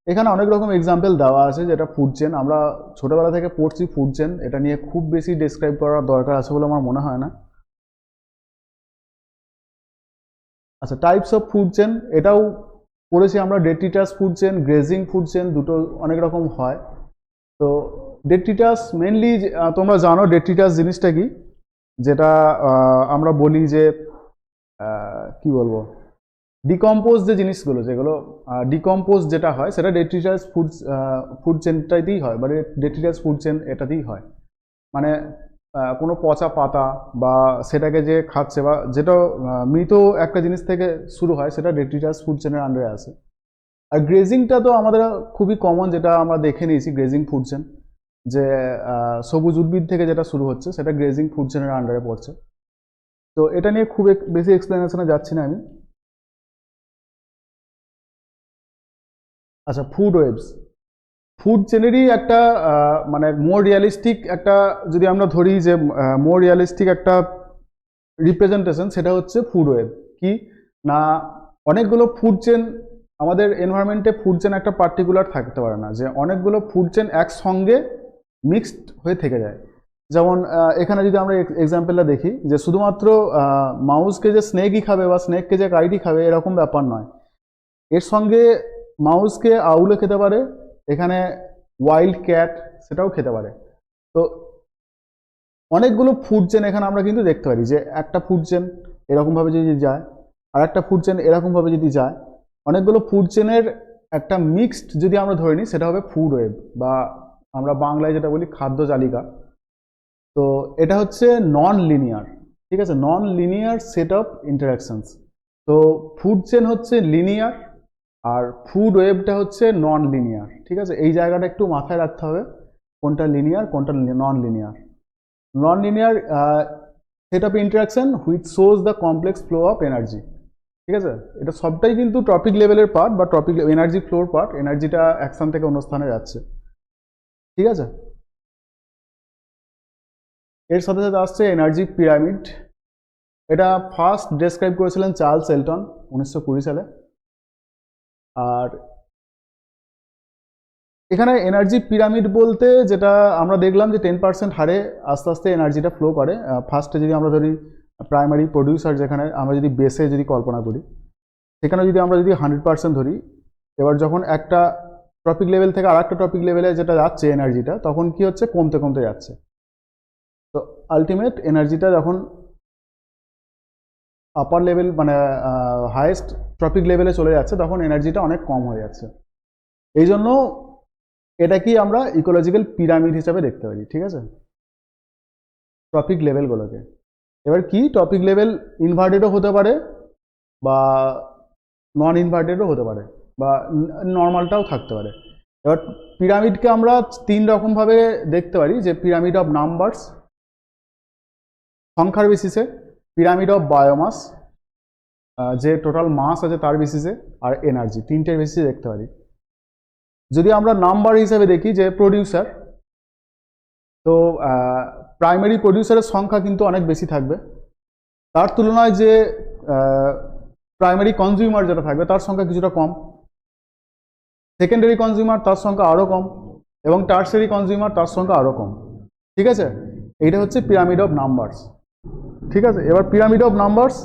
এখানে অনেক রকম এক্সাম্পল দেওয়া আছে যেটা ফুড চেন, আমরা ছোটবেলা থেকে পড়ছি ফুড চেন, এটা নিয়ে খুব বেশি ডেসক্রাইব করার দরকার আছে বলে আমার মনে হয় না। আচ্ছা, টাইপস অফ ফুড চেন এটাও পড়েছি আমরা, detritus food chain, grazing food chain, দুটো অনেক রকম হয়। তো ডেট্রিটাস মেনলি তোমরা জানো ডেট্রিটাস জিনিসটা কি, যেটা আমরা বলি যে কি বলবো, ডিকম্পোজ যে জিনিসগুলো, যেগুলো ডিকম্পোজ যেটা হয় সেটা ডেট্রিটাস ফুড চেনটাতেই হয়, বা ডেট্রিটাস ফুড চেন এটাতেই হয়। মানে কোনো পচা পাতা বা সেটাকে যে খাচ্ছে বা যেটা মৃত একটা জিনিস থেকে শুরু হয়, সেটা ডেট্রিটাস ফুড চেনের আন্ডারে আসে। আর গ্রেজিংটা তো আমাদের খুবই কমন, যেটা আমরা দেখে নিয়েছি, গ্রেজিং ফুড চেন, যে সবুজ উদ্ভিদ থেকে যেটা শুরু হচ্ছে সেটা গ্রেজিং ফুড চেনের আন্ডারে পড়ছে। তো এটা নিয়ে খুব বেশি এক্সপ্লেনেশনে যাচ্ছি না আমি। আচ্ছা, ফুড ওয়েবস, ফুড চেনেরই একটা মানে মোর রিয়ালিস্টিক একটা, যদি আমরা ধরি যে মোর রিয়ালিস্টিক একটা রিপ্রেজেন্টেশন, সেটা হচ্ছে ফুড ওয়েব। কি না, অনেকগুলো ফুড চেন আমাদের এনভায়রনমেন্টে, ফুড চেন একটা পার্টিকুলার থাকতে পারে না, যে অনেকগুলো ফুড চেন একসঙ্গে মিক্সড হয়ে থেকে যায়। যেমন এখানে যদি আমরা এক্সাম্পলটা দেখি, যে শুধুমাত্র মাউসকে যে স্নেকই খাবে বা স্নেককে যে কাইটই খাবে এরকম ব্যাপার নয়, এর সঙ্গে মাউসকে আউলে খেতে পারে, এখানে ওয়াইল্ড ক্যাট সেটাও খেতে পারে। তো অনেকগুলো ফুড চেন এখানে আমরা কিন্তু দেখতে পারি, যে একটা ফুড চেন এরকমভাবে যদি যায়, আর একটা ফুড চেন এরকমভাবে যদি যায়, অনেকগুলো ফুড চেনের একটা মিক্সড যদি আমরা ধরে নিই, সেটা হবে ফুড ওয়েব, বা আমরা বাংলায় যেটা বলি খাদ্য জালিকা। তো এটা হচ্ছে নন লিনিয়ার, ঠিক আছে, non linear set of interactions. তো ফুড চেন হচ্ছে লিনিয়ার আর ফুড ওয়েবটা হচ্ছে নন লিনিয়ার, ঠিক আছে। এই জায়গাটা একটু মাথায় রাখতে হবে, কোনটা লিনিয়ার কোনটা non linear. Non linear set of interaction which shows the complex flow of energy, ঠিক আছে। এটা সবটাই কিন্তু টপিক লেভেলের পার্ট বা টপিক এনার্জি ফ্লোর পার্ট, এনার্জিটা এক স্থান থেকে অন্য স্থানে যাচ্ছে, ঠিক আছে। এর সাথে সাথে আসছে এনার্জি পিরামিড। এটা ফার্স্ট ডেসক্রাইব করেছিলেন চার্লস এলটন 1920 সালে। আর এখানে এনার্জি পিরামিড বলতে যেটা আমরা দেখলাম যে 10% হারে আস্তে আস্তে এনার্জিটা ফ্লো করে। ফার্স্টে যদি আমরা ধরি প্রাইমারি প্রডিউসার, যেখানে আমরা যদি বেসে যদি কল্পনা করি, সেখানে যদি আমরা যদি 100% ধরি, এবার যখন একটা টপিক লেভেল থেকে আর একটা টপিক লেভেলে যেটা যাচ্ছে এনার্জিটা, তখন কি হচ্ছে, কমতে কমতে যাচ্ছে। তো আলটিমেট এনার্জিটা যখন আপার লেভেল মানে হাইয়েস্ট টপিক লেভেলে চলে যাচ্ছে, তখন এনার্জিটা অনেক কম হয়ে যাচ্ছে। এই জন্য এটাকেই আমরা ইকোলজিক্যাল পিরামিড হিসাবে দেখতে পারি, ঠিক আছে, টপিক লেভেলগুলোকে। এবার কি, টপিক লেভেল ইনভার্টেডও হতে পারে বা নন ইনভার্টেডও হতে পারে বা নর্মালটাও থাকতে পারে। এবার পিরামিডকে আমরা 3 রকমভাবে দেখতে পারি, যে পিরামিড অফ নাম্বারস সংখ্যার বেসিসে, পিরামিড অফ বায়োমাস যে টোটাল মাস আছে তার বেসিসে, আর এনার্জি, 3টের বেসিসে দেখতে পারি। যদি আমরা নাম্বার হিসাবে দেখি, যে প্রডিউসার, তো প্রাইমারি প্রডিউসারের সংখ্যা কিন্তু অনেক বেশি থাকবে, তার তুলনায় যে প্রাইমারি কনজিউমার যেটা থাকবে তার সংখ্যা কিছুটা কম, সেকেন্ডারি কনজিউমার তার সংখ্যা আরও কম, এবং টার্সারি কনজিউমার তার সংখ্যা আরও কম। ঠিক আছে, এইটা হচ্ছে পিরামিড অফ নাম্বারস। ঠিক আছে, এবার পিরামিড অফ নাম্বারস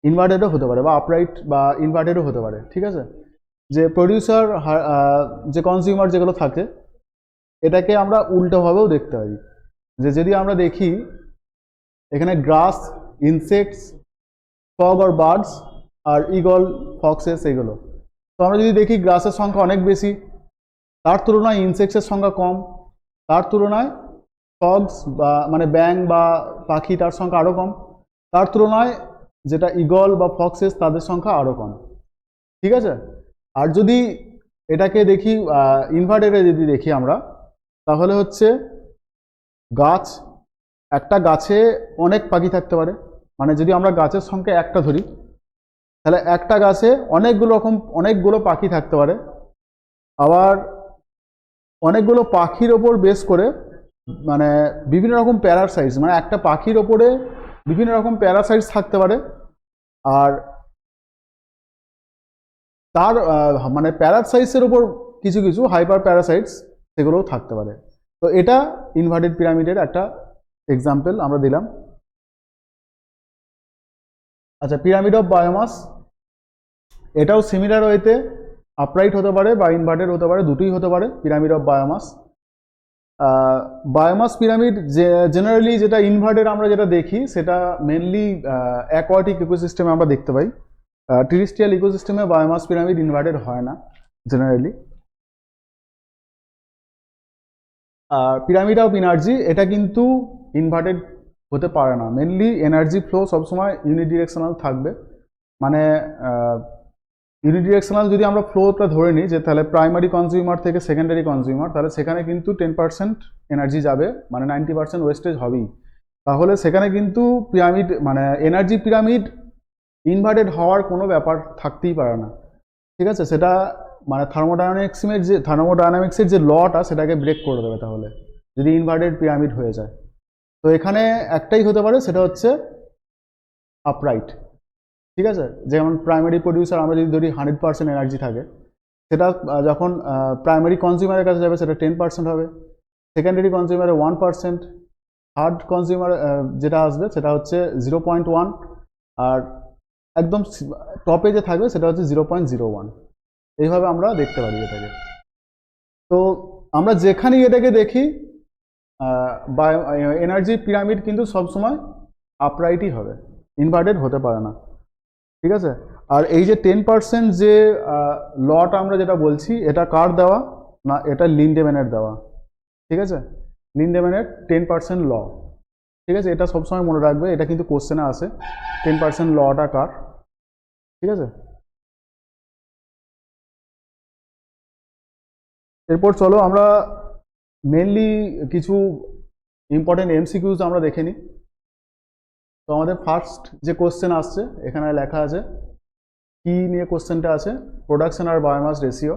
ইনভার্টেডও হতে পারে বা আপরাইট বা ইনভার্টেডও হতে পারে। ঠিক আছে, যে প্রডিউসার যে কনজিউমার যেগুলো থাকে, এটাকে আমরা উল্টোভাবেও দেখতে পারি। যে যদি আমরা দেখি এখানে গ্রাস, ইনসেক্টস, ফগ আর বার্ডস আর ইগল, ফক্সেস, এগুলো। তো আমরা যদি দেখি গ্রাসের সংখ্যা অনেক বেশি, তার তুলনায় ইনসেক্টসের সংখ্যা কম, তার তুলনায় ফগস বা মানে ব্যাং বা পাখি তার সংখ্যা আরও কম, তার তুলনায় যেটা ইগল বা ফক্সেস তাদের সংখ্যা আরও কম। ঠিক আছে, আর যদি এটাকে দেখি ইনভার্টেডে যদি দেখি আমরা, তাহলে হচ্ছে গাছ, একটা গাছে অনেক পাখি থাকতে পারে। মানে যদি আমরা গাছের সংখ্যা একটা ধরি, তাহলে একটা গাছে অনেকগুলো পাখি থাকতে পারে। আবার অনেকগুলো পাখির ওপর বেস করে মানে বিভিন্ন রকম প্যারাসাইটস, মানে একটা পাখির ওপরে বিভিন্ন রকম প্যারাসাইটস থাকতে পারে। আর তার মানে প্যারাসাইটসের ওপর কিছু কিছু হাইপার প্যারাসাইটস সেগুলোও থাকতে পারে। তো এটা ইনভার্টেড পিরামিডের একটা এক্সাম্পল আমরা দিলাম। আচ্ছা, পিরামিড অফ বায়োমাস, এটাও সিমিলার ওয়েতে আপরাইট হতে পারে বা ইনভার্টেড হতে পারে, দুটোই হতে পারে। Pyramid of biomass, biomass pyramid generally যেটা ইনভার্টেড আমরা যেটা দেখি সেটা মেনলি অ্যাকোয়াটিক ইকোসিস্টেমে আমরা দেখতে পাই। টেরেস্ট্রিয়াল ইকোসিস্টেমে বায়োমাস পিরামিড ইনভার্টেড হয় না জেনারেলি। পিরামিড অফ এনার্জি, এটা কিন্তু ইনভার্টেড হতে পারে না। মেনলি এনার্জি ফ্লো সবসময় ইউনিডিরেকশনাল থাকবে। মানে ইউনিডিরেকশনাল যদি আমরা ফ্লোটা ধরে নিই, যে তাহলে প্রাইমারি কনজিউমার থেকে সেকেন্ডারি কনজিউমার, তাহলে সেখানে কিন্তু 10% এনার্জি যাবে, মানে 90% ওয়েস্টেজ হবেই। তাহলে সেখানে কিন্তু পিরামিড মানে এনার্জি পিরামিড ইনভার্টেড হওয়ার কোনো ব্যাপার থাকতেই পারে না। ঠিক আছে, সেটা মানে থার্মোডায়নামিক্সের যে লটা সেটাকে ব্রেক করে দেবে তাহলে, যদি ইনভার্টেড পিরামিড হয়ে যায়। তো এখানে একটাই হতে পারে, সেটা হচ্ছে আপরাইট। ঠিক আছে, যেমন প্রাইমারি প্রডিউসার আমরা যদি ধরি 100% এনার্জি থাকে, সেটা যখন প্রাইমারি কনজিউমারের কাছে যাবে সেটা 10% হবে, সেকেন্ডারি কনজিউমারে 1%, থার্ড কনজিউমার যেটা আসবে সেটা হচ্ছে 0.1, আর একদম টপে যে থাকবে সেটা হচ্ছে 0.01। এইভাবে আমরা দেখতে পারি এটাকে। তো আমরা যেখানেই এটাকে দেখি এনার্জি পিরামিড কিন্তু সবসময় আপরাইটই হবে, ইনভার্টেড হতে পারে না। ঠিক আছে, আর এই যে 10% যে লটা আমরা যেটা বলছি, এটা কার দেওয়া না, এটা লিন্ডেম্যানের দেওয়া। ঠিক আছে, লিন্ডেম্যানের 10% ল। ঠিক আছে, এটা সবসময় মনে রাখবে, এটা কিন্তু কোশ্চেনে আসে 10% লটা কার। ঠিক আছে, এরপর চলো আমরা মেনলি কিছু ইম্পর্টেন্ট এমসিকিউজ আমরা দেখে নিই। তো আমাদের ফার্স্ট যে কোশ্চেন আসছে, এখানে লেখা আছে কি নিয়ে কোশ্চেনটা আছে, প্রোডাকশন আর বায়োমাস রেশিও।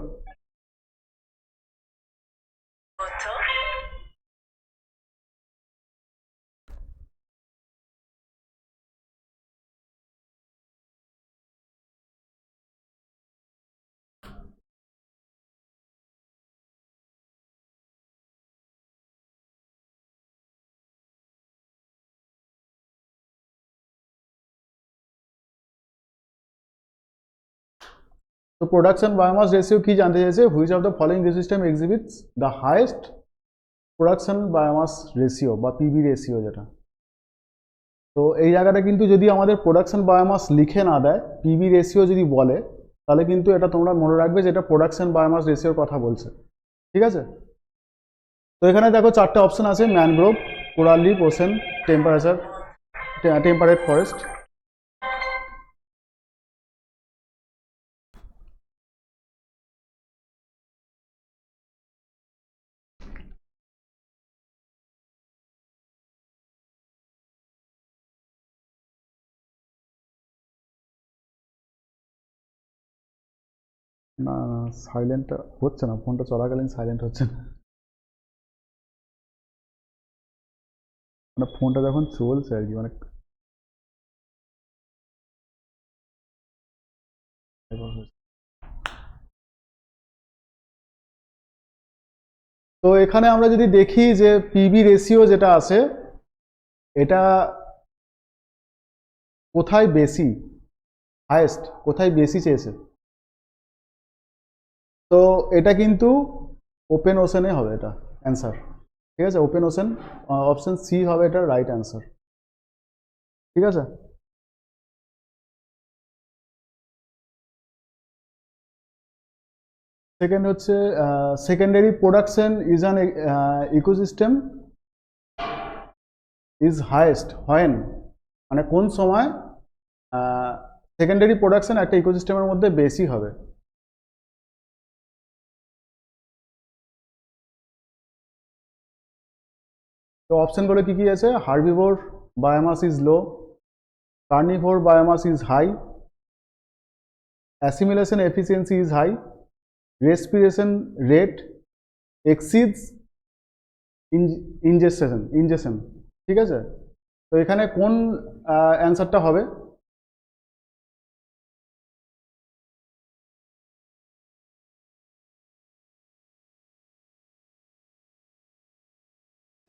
তো প্রোডাকশন বায়োমাস রেশিও কি জানতে চাইছে, which of the following system exhibits the highest production biomass ratio বা পিবি রেশিও যেটা। তো এই জায়গাটা কিন্তু যদি আমাদের প্রোডাকশন বায়োমাস লিখে না দেয়, পিবি রেশিও যদি বলে, তাহলে কিন্তু এটা তোমরা মনে রাখবে যে এটা প্রোডাকশন বায়োমাস রেশিওর কথা বলছে। ঠিক আছে, তো এখানে দেখো চারটে অপশন আছে, mangrove, coral reef, ocean, temperate forest. না, সাইলেন্ট হচ্ছে না, ফোনটা চলাকালীন সাইলেন্ট হচ্ছে না, মানে ফোনটা যখন চলছে আর কি, মানে তো এখানে আমরা যদি দেখি যে পিবি রেশিও যেটা আছে এটা কোথায় বেশি, হাইয়েস্ট কোথায় বেশি চেয়েছে, তো এটা কিন্তু ওপেন ওশেনে হবে এটা অ্যান্সার। ঠিক আছে, ওপেন ওশেন, অপশন সি হবে এটা রাইট অ্যান্সার। ঠিক আছে, সেকেন্ড হচ্ছে secondary production is an ecosystem is highest when, মানে কোন সময় সেকেন্ডারি প্রোডাকশন একটা ইকোসিস্টেমের মধ্যে বেশি হবে। তো অপশনগুলো কি কি আছে, herbivore biomass is low, carnivore biomass is high, assimilation efficiency is high, respiration rate exceeds injection. ঠিক আছে, তো এখানে কোন অ্যান্সারটা হবে,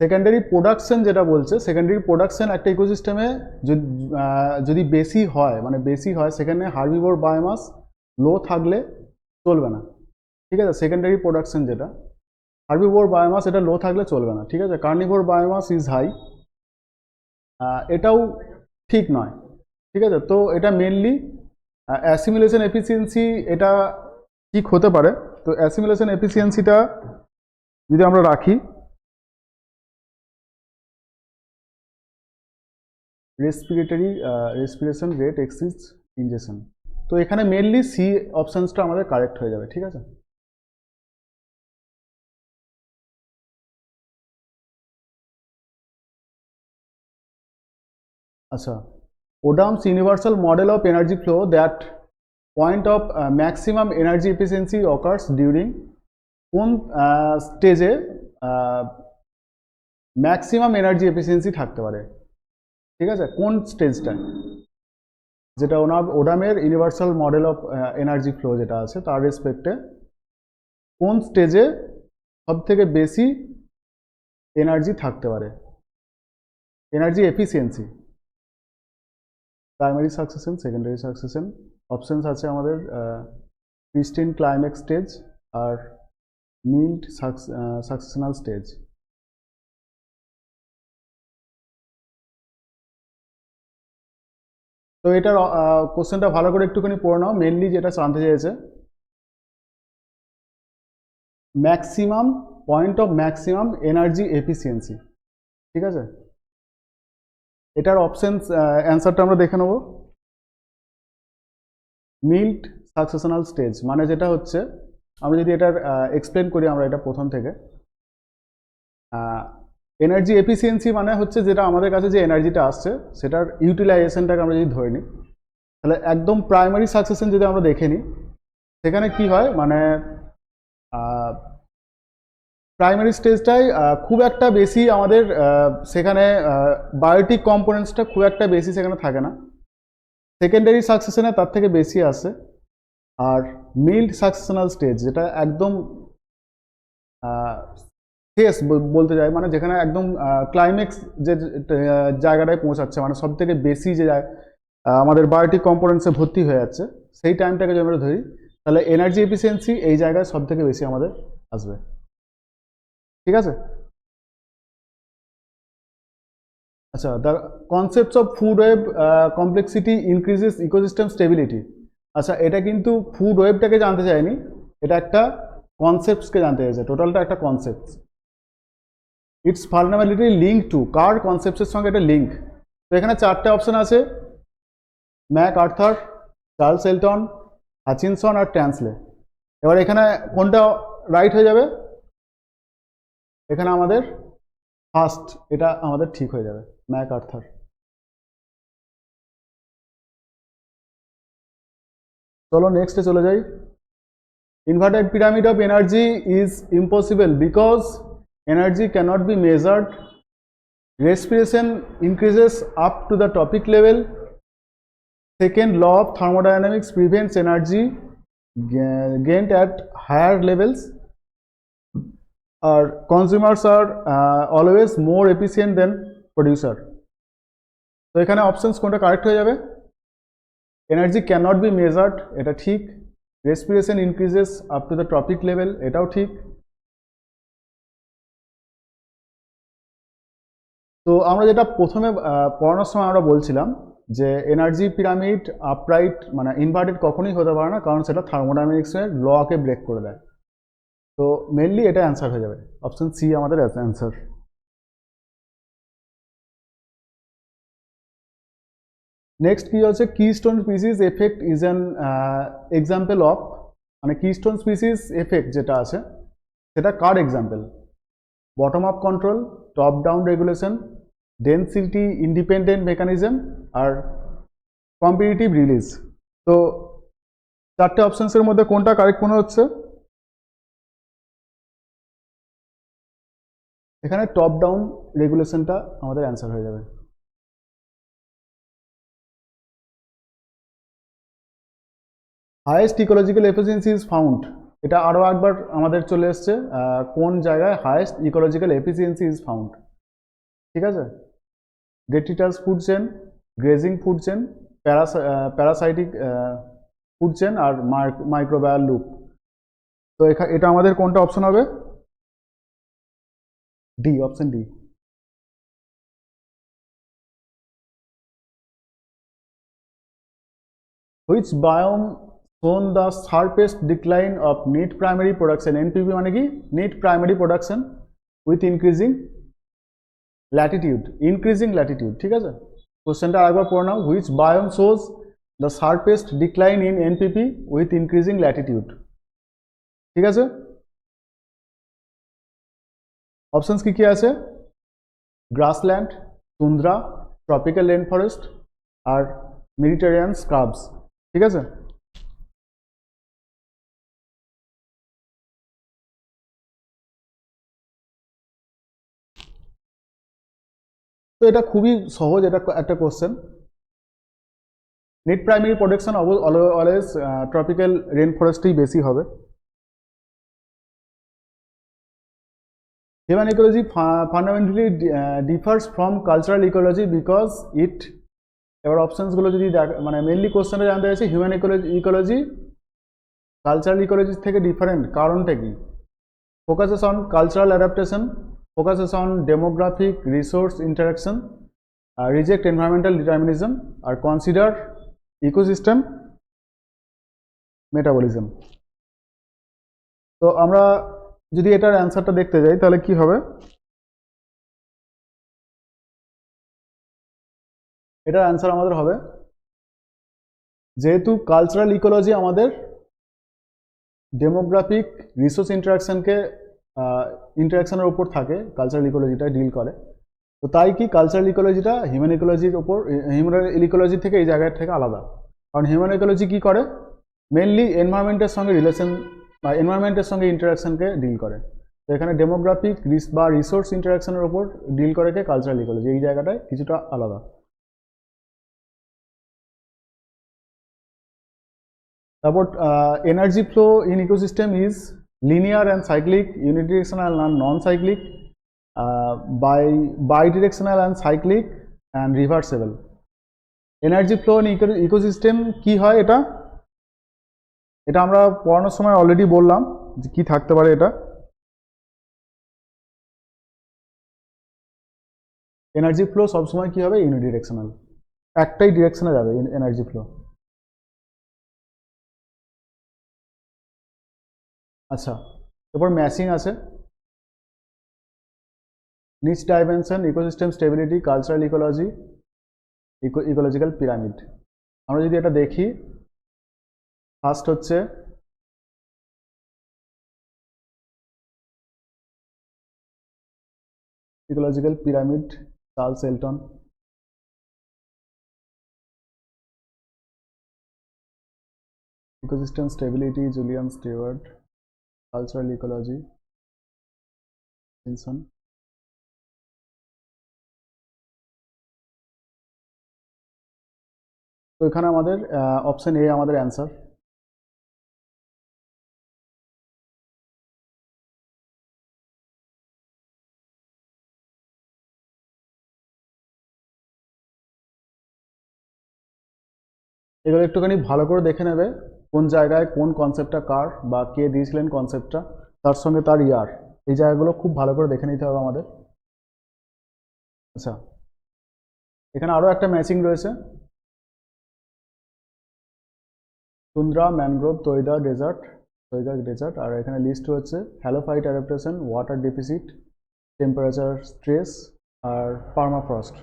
সেকেন্ডারি প্রোডাকশন যেটা বলছে, সেকেন্ডারি প্রোডাকশন একটা ইকোসিস্টেমে যদি বেশি হয়, মানে বেশি হয়, সেখানে হার্বিভোর বায়োমাস লো থাকলে চলবে না। ঠিক আছে, সেকেন্ডারি প্রোডাকশন যেটা হার্বিভোর বায়োমাস এটা লো থাকলে চলবে না। ঠিক আছে, কার্নিভোর বায়োমাস ইজ হাই, এটাও ঠিক নয়। ঠিক আছে, তো এটা মেনলি অ্যাসিমিলেশন এফিসিয়েন্সি এটা ঠিক হতে পারে। তো অ্যাসিমিলেশন এফিসিয়েন্সিটা যদি আমরা রাখি, রেসপিরেশন রেট এক্সিডস ইনজেকশন, তো এখানে মেনলি সি অপশনসটা আমাদের কারেক্ট হয়ে যাবে। ঠিক আছে, আচ্ছা, Odum's universal model of energy flow that point of maximum energy efficiency occurs during, কোন স্টেজে ম্যাক্সিমাম এনার্জি এফিসিয়েন্সি থাকতে পারে। ঠিক আছে, কোন স্টেজটায়, যেটা ওডামের universal model of energy flow যেটা আছে তার রেসপেক্টে কোন স্টেজে সব থেকে বেশি এনার্জি থাকতে পারে, energy efficiency, primary succession, secondary succession. Options আছে আমাদের ক্রিস্টিন ক্লাইম্যাক্স স্টেজ আর মিল্ড সাকসেশনাল স্টেজ। তো এটার কোশ্চেনটা ভালো করে একটুখানি পড়ে নাও, মেনলি যেটা জানতে চেয়েছে maximum point of maximum energy efficiency. ঠিক আছে, এটার অপশনস অ্যান্সারটা আমরা দেখে নেব। মিল্ড সাকসেশনাল স্টেজ মানে যেটা হচ্ছে, আমরা যদি এটার এক্সপ্লেন করি আমরা এটা প্রথম থেকে, এনার্জি এফিসিয়েন্সি মানে হচ্ছে যেটা আমাদের কাছে যে এনার্জিটা আসছে সেটার ইউটিলাইজেশনটাকে আমরা যদি ধরে নিই, তাহলে একদম প্রাইমারি সাকসেশন যদি আমরা দেখে নিই, সেখানে কি হয়, মানে প্রাইমারি স্টেজটাই খুব একটা বেশি আমাদের সেখানে বায়োটিক কম্পোনেন্টসটা খুব একটা বেশি সেখানে থাকে না, সেকেন্ডারি সাকসেশনে তার থেকে বেশি আসে। আর মিল্ড সাকসেশনাল স্টেজ যেটা একদম শেষ বলতে যায়, মানে যেখানে একদম ক্লাইম্যাক্স যে জায়গাটায় পৌঁছাচ্ছে, মানে সব থেকে বেশি যে আমাদের বায়োটিক কম্পোনেন্টসে ভর্তি হয়ে যাচ্ছে, সেই টাইমটাকে যদি আমরা ধরি, তাহলে এনার্জি এফিসিয়েন্সি এই জায়গায় সব থেকে বেশি আমাদের আসবে। ঠিক আছে, আচ্ছা, the concepts of food web complexity increases ecosystem stability. আচ্ছা, এটা কিন্তু ফুড ওয়েবটাকে জানতে চাইনি, এটা একটা কনসেপ্টসকে জানতে চাইছে, টোটালটা একটা concept. It's fundamentally link to, কার কনসেপ্টের সঙ্গে একটা লিঙ্ক। তো এখানে চারটে অপশন আছে, MacArthur, Charles Elton, Hutchinson আর ট্যান্সলে। এবার এখানে কোনটা রাইট হয়ে যাবে, এখানে আমাদের ফার্স্ট এটা আমাদের ঠিক হয়ে যাবে, ম্যাক আর্থার। চলো নেক্সটে চলে যাই। Inverted pyramid of energy is impossible because energy cannot be measured, respiration increases up to the topic level, second law of thermodynamics prevents energy gained at higher levels, আর consumers are always more efficient than producer. তো এখানে অপশনস কোনটা কারেক্ট হয়ে যাবে? Energy can not be measured, এটা ঠিক। Respiration increases up to the trophic level, এটাও ঠিক। তো আমরা যেটা প্রথমে পড়ানোর সময় আমরা বলছিলাম যে এনার্জি পিরামিড আপরাইট মানে ইনভার্টেড কখনোই হতে পারে না, কারণ সেটা থার্মোডাইনামিক্সের লকে ব্রেক করে দেয়। তো মেনলি এটা অ্যান্সার হয়ে যাবে, অপশন সি আমাদের অ্যান্সার। নেক্সট কি হচ্ছে, keystone species effect is an example of, মানে কিস্টোন স্পিসিস এফেক্ট যেটা আছে সেটা কার এক্সাম্পল? Bottom up control, top down regulation, density independent mechanism, আর কম্পিটিটিভ রিলিজ। তো চারটে অপশনসের মধ্যে কোনটা কারেক্ট মনে হচ্ছে? এখানে টপ ডাউন রেগুলেশনটা আমাদের অ্যান্সার হয়ে যাবে। Highest ecological efficiency is found, এটা আরও একবার আমাদের চলে এসছে কোন জায়গায় highest ecological efficiency is found. ঠিক আছে, detritus food chain, grazing food chain, parasitic food chain, আর মাইক্রোবায়াল লুপ। তো এটা আমাদের কোনটা অপশন হবে? D, option D. Which biome shown the sharpest decline of net primary production? NPP মানে কি? Net primary production with increasing latitude, increasing latitude. ঠিক আছে, কোশ্চেনটা আরেকবার পড়ে নাও। Which biome shows the sharpest decline in NPP with increasing latitude. ঠিক আছে, অপশনস কি কি আছে? Grassland, tundra, tropical rain forest, আর মেডিটেরিয়ান স্ক্রাবস। ঠিক আছে, তো এটা খুবই সহজ, এটা একটা question. Net primary production always tropical rain ফরেস্টেই বেশি হবে। Human ecology fundamentally differs from cultural ecology because it, এবার অপশনসগুলো যদি মানে মেনলি কোশ্চেনটা জানতে চাইছি হিউম্যান ইকোলজি কালচারাল ইকোলজি থেকে ডিফারেন্ট, কারণটা কি? Focuses on cultural adaptation, focuses on demographic resource interaction, reject environmental determinism, আর কনসিডার ইকোসিস্টেম মেটাবলিজম। তো আমরা যদি এটার অ্যান্সারটা দেখতে যাই তাহলে কি হবে? এটার অ্যান্সার আমাদের হবে, যেহেতু কালচারাল ইকোলজি আমাদের ডেমোগ্রাফিক রিসোর্স ইন্টারাকশনের উপর থাকে, কালচারাল ইকোলজিটা ডিল করে। তো তাই কি কালচারাল ইকোলজিটা হিউম্যান ইকোলজির উপর, হিউম্যান ইকোলজি থেকে এই জায়গার থেকে আলাদা। কারণ হিউম্যান ইকোলজি কি করে? মেনলি এনভায়রনমেন্টের সঙ্গে রিলেশন বা এনভায়রনমেন্টের সঙ্গে ইন্টারাকশনকে ডিল করে। তো এখানে ডেমোগ্রাফিক বা রিসোর্স ইন্টারাকশনের উপর ডিল করে কে কালচারাল ইকোলজি, এই জায়গাটায় কিছুটা আলাদা। তারপর energy flow in ecosystem is linear and cyclic, unidirectional and non cyclic, bidirectional and cyclic, and reversible. Energy flow in ecosystem কি হয়? এটা এটা আমরা পড়ানোর সময় অলরেডি বললাম যে কি থাকতে পারে। এটা এনার্জি ফ্লো সবসময় কি হবে? ইউনিডিরেকশনাল, একটাই ডিরেকশনে যাবে এনার্জি ফ্লো। আচ্ছা, এরপর ম্যাচিং আছে, নিচ dimension, ecosystem stability, cultural ecology, ecological pyramid. আমরা যদি এটা দেখি, ফার্স্ট হচ্ছে ecological pyramid, Charles Elton. Ecosystem stability, Julian Stewart. Cultural ecology, Wilson. তো এখানে আমাদের অপশন এ আমাদের অ্যান্সার। এগুলো একটুখানি ভালো করে দেখে নেবে কোন জায়গায় কোন কনসেপ্টটা কার বা কে দিয়েছিলেন কনসেপ্টটা, তার সঙ্গে তার ইয়ার, এই জায়গাগুলো খুব ভালো করে দেখে নিতে হবে আমাদের। আচ্ছা, এখানে আরও একটা ম্যাচিং রয়েছে, টুন্দ্রা, ম্যানগ্রোভ, তৈগা ডেজার্ট, আর এখানে লিস্ট হচ্ছে halophyte adaptation, water deficit, temperature stress, আর পার্মাফ্রস্ট।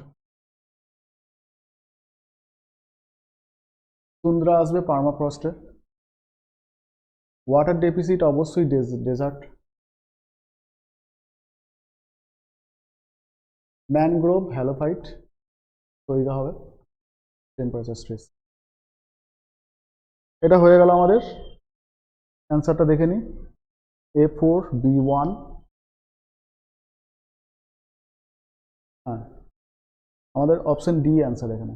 টুন্দ্রা আসবে পার্মাফ্রস্টে, ওয়াটার ডেফিসিট অবশ্যই ডেজার্ট, ম্যানগ্রোভ হ্যালোফাইট, তৈগা হবে টেম্পারেচার স্ট্রেস। এটা হয়ে গেল আমাদের, অ্যান্সারটা দেখে নিই, A4B1, হ্যাঁ আমাদের অপশন ডি অ্যান্সার এখানে।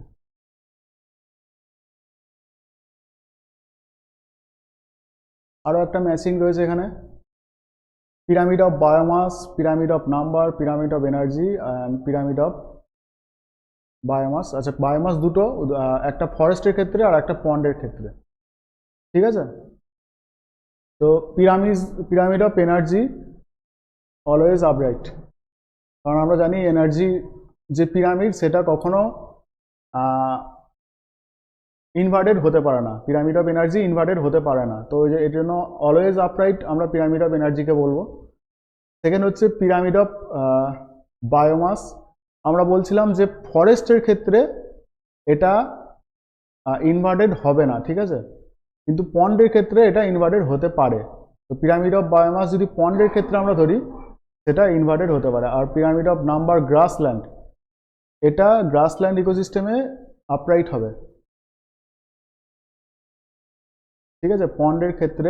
আরও একটা ম্যাচিং রয়েছে এখানে, pyramid of biomass, pyramid of number, pyramid of energy, pyramid of biomass. আচ্ছা, বায়োমাস দুটো, একটা ফরেস্টের ক্ষেত্রে আর একটা পন্ডের ক্ষেত্রে, ঠিক আছে। তো pyramid of energy always upright, কারণ আমরা জানি এনার্জি যে পিরামিড সেটা কখনো ইনভার্টেড হতে পারে না, পিরামিড অফ এনার্জি ইনভার্টেড হতে পারে না, তো এর জন্য অলওয়েজ আপরাইট আমরা পিরামিড অফ এনার্জিকে বলবো। সেকেন্ড হচ্ছে পিরামিড অফ বায়োমাস, আমরা বলছিলাম যে ফরেস্টের ক্ষেত্রে এটা ইনভার্টেড হবে না, ঠিক আছে, কিন্তু পন্ডের ক্ষেত্রে এটা ইনভার্টেড হতে পারে। তো পিরামিড অফ বায়োমাস যদি পন্ডের ক্ষেত্রে আমরা ধরি সেটা ইনভার্টেড হতে পারে। আর পিরামিড অফ নাম্বার গ্রাসল্যান্ড, এটা গ্রাসল্যান্ড ইকোসিস্টেমে আপরাইট হবে, ঠিক আছে, পন্ডের ক্ষেত্রে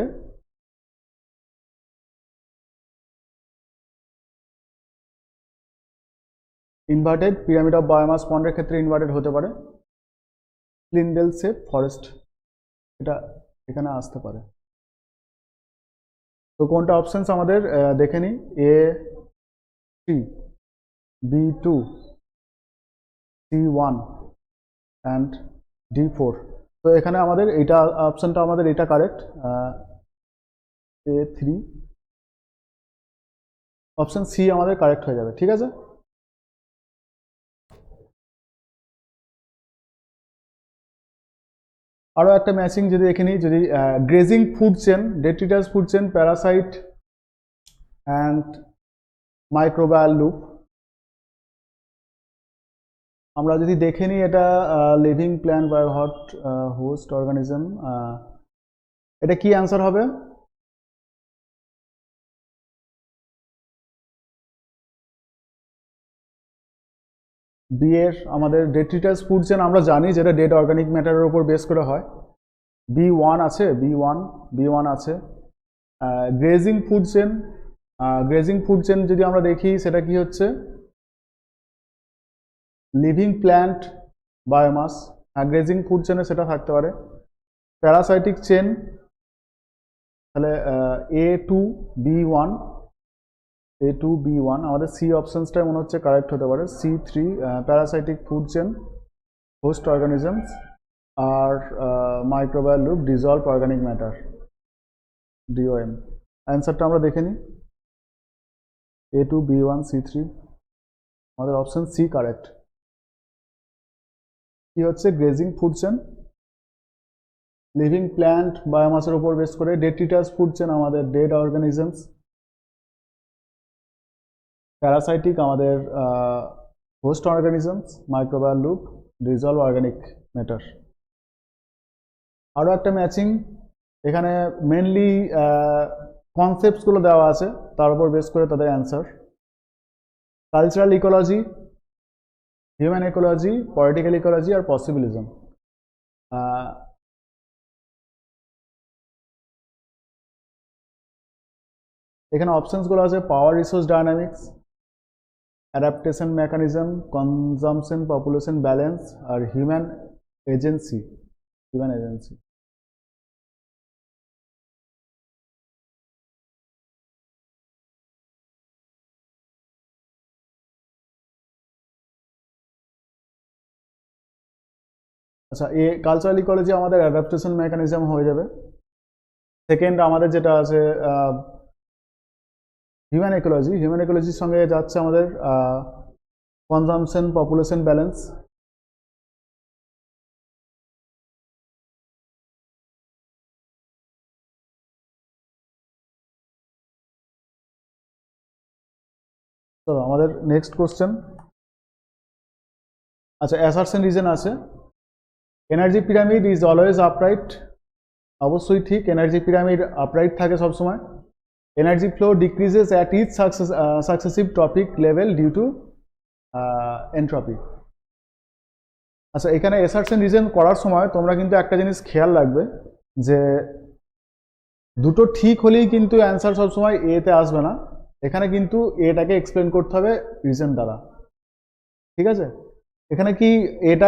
ইনভার্টেড, পিরামিড অফ বায়োমাস পন্ডের ক্ষেত্রে ইনভার্টেড হতে পারে। স্প্লিন্ডেল শেপ ফরেস্ট, এটা এখানে আসতে পারে। তো কোনটা অপশনস আমাদের দেখে নিই, A3, B2, C1 and D4। তো এখানে আমাদের এইটা অপশনটা আমাদের এটা কারেক্ট, A3, অপশন সি আমাদের কারেক্ট হয়ে যাবে, ঠিক আছে। আরও একটা ম্যাচিং যদি দেখে নিই, যদি grazing food chain, detritus food chain, Parasite and microbial loop, আমরা যদি দেখে নিই এটা লিভিং প্ল্যান্ট বা হট হোস্ট অর্গানিজম, এটা কি অ্যান্সার হবে? বি এর আমাদের ডেট্রিটাস ফুড চেন আমরা জানি যেটা ডেড অর্গানিক ম্যাটারের উপর বেস করে হয়। B1 আছে, B1 আছে। Grazing food chain, grazing food chain যদি আমরা দেখি সেটা কি হচ্ছে, living plant biomass, grazing food চেনে সেটা থাকতে পারে। প্যারাসাইটিক চেন, তাহলে A2B1, আমাদের সি অপশনসটাই মনে হচ্ছে কারেক্ট হতে পারে, C3, parasitic food chain, host organisms, আর microbial loop, dissolve organic matter, DOM। অ্যান্সারটা আমরা দেখে নিই, A2B1C3, আমাদের অপশন সি কারেক্ট। কি হচ্ছে grazing food chain, living plant বায়োমাসের উপর বেস করে, ডেট্রিটাস ফুড চেন আমাদের ডেড অর্গানিজমস, প্যারাসাইটিক আমাদের host organisms, microbial loop, dissolve organic matter. আরও একটা ম্যাচিং, এখানে মেনলি কনসেপ্টসগুলো দেওয়া আছে, তার উপর বেস করে তাদের answer, cultural ecology, human ecology, political ecology, আর পসিবিলিজম। এখানে অপশনসগুলো আছে power resource dynamics, adaptation mechanism, consumption population balance, আর এজেন্সি হিউম্যান এজেন্সি। আচ্ছা, এ কালচারাল ইকোলজি আমাদের অ্যাডাপ্টেশন মেকানিজম হয়ে যাবে। সেকেন্ড আমাদের যেটা আছে হিউম্যান ইকোলজি, হিউম্যান ইকোলজির সঙ্গে যাচ্ছে আমাদের কনজাম্পশন পপুলেশন ব্যালেন্স। তো আমাদের নেক্সট কোশ্চেন, আচ্ছা অ্যাসারশন রিজন আছে, energy pyramid is always upright. অবশ্যই ঠিক, এনার্জি পিরামিড আপরাইট থাকে সবসময়। Energy flow decreases at each successive trophic level due to entropy. আচ্ছা, এখানে অ্যাসারশন রিজন করার সময় তোমরা কিন্তু একটা জিনিস খেয়াল রাখবে যে দুটো ঠিক হলেই কিন্তু অ্যান্সার সবসময় এতে আসবে না, এখানে কিন্তু এটাকে এক্সপ্লেন করতে হবে রিজন দ্বারা। ঠিক আছে, এখানে কি এটা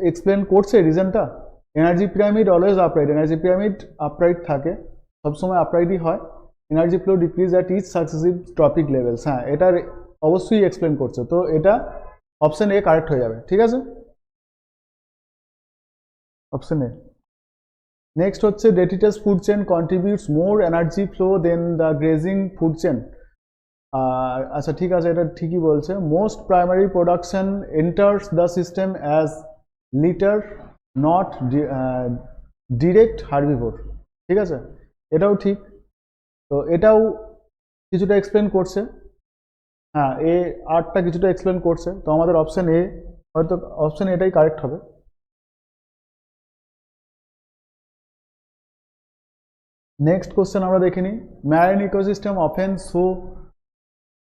এক্সপ্লেন করছে রিজনটা? Energy pyramid always upright, energy pyramid upright থাকে, সবসময় আপরাইটই হয়। Energy flow decrease at each successive trophic levels, হ্যাঁ এটার অবশ্যই এক্সপ্লেন করছে, তো এটা অপশন এ কারেক্ট হয়ে যাবে। ঠিক আছে, অপশন এ। নেক্সট হচ্ছে detritus food chain contributes more energy flow than the grazing food chain. আর আচ্ছা ঠিক আছে, এটা ঠিকই বলছে, most primary production enters the system as litter not direct herbivore. ঠিক আছে, এটাও ঠিক, তো এটাও কিছুটা এক্সপ্লেন করছে, হ্যাঁ এ আরটা কিছুটা এক্সপ্লেন করছে, তো আমাদের অপশন এ, হয়তো অপশন এটাই কারেক্ট হবে। নেক্সট কোশ্চেন আমরা দেখে নিই, marine ecosystem often show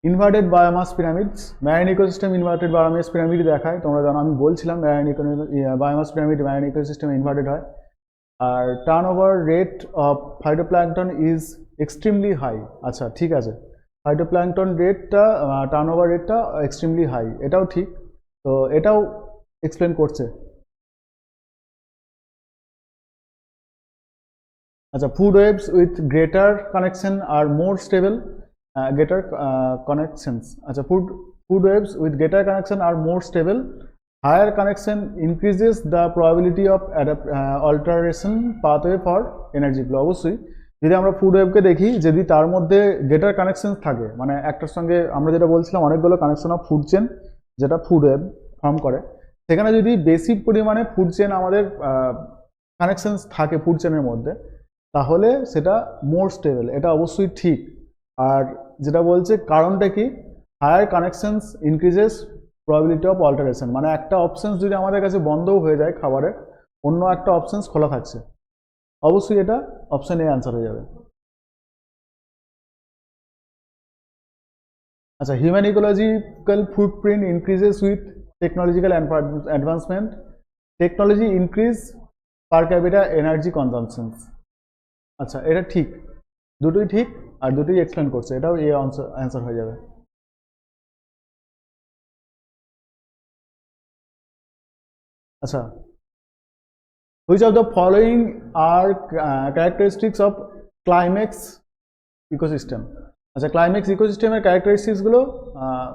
inverted biomass pyramids. Marine ecosystem inverted biomass pyramid দেখায়, তোমরা জানো আমি বলছিলাম marine biomass pyramid marine ecosystem inverted হয়। আর turnover rate of phytoplankton is extremely high. আচ্ছা ঠিক আছে, ফাইটোপ্ল্যাঙ্কটন রেটটা টার্ন ওভার রেটটা এক্সট্রিমলি হাই, এটাও ঠিক, তো এটাও এক্সপ্লেন করছে। আচ্ছা, food webs with greater connection are more stable, greater connections. আচ্ছা, food webs with greater connection are more stable. Higher connection increases the probability of alteration pathway for energy flow. অবশ্যই যদি আমরা ফুড ওয়েবকে দেখি, যদি তার মধ্যে গ্রেটার কানেকশন থাকে, মানে একটার সঙ্গে আমরা যেটা বলছিলাম অনেকগুলো কানেকশন অফ ফুড চেন যেটা ফুড ওয়েব ফর্ম করে, সেখানে যদি বেশি পরিমাণে ফুড চেন আমাদের কানেকশন থাকে ফুড চেনের মধ্যে, তাহলে সেটা মোর স্টেবল, এটা অবশ্যই ঠিক। আর যেটা বলছে কারণটা কি, higher connections increases probability of alteration, মানে একটা অপশনস যদি আমাদের কাছে বন্ধও হয়ে যায় খাবারের, অন্য একটা অপশনস খোলা থাকছে, অবশ্যই এটা অপশন এ অ্যান্সার হয়ে যাবে। আচ্ছা, human ecological footprint increases with technological advancement. Technology increase per capita energy consumptions. আচ্ছা, এটা ঠিক, দুটোই ঠিক আর দুটোই এক্সপ্লেন করছে, এটাও এ অ্যান্সার হয়ে যাবে। আচ্ছা, which of the following R characteristics of climax ecosystem. আচ্ছা, ক্লাইম্যাক্স ইকোসিস্টেমের ক্যারেক্টারিস্টিক্সগুলো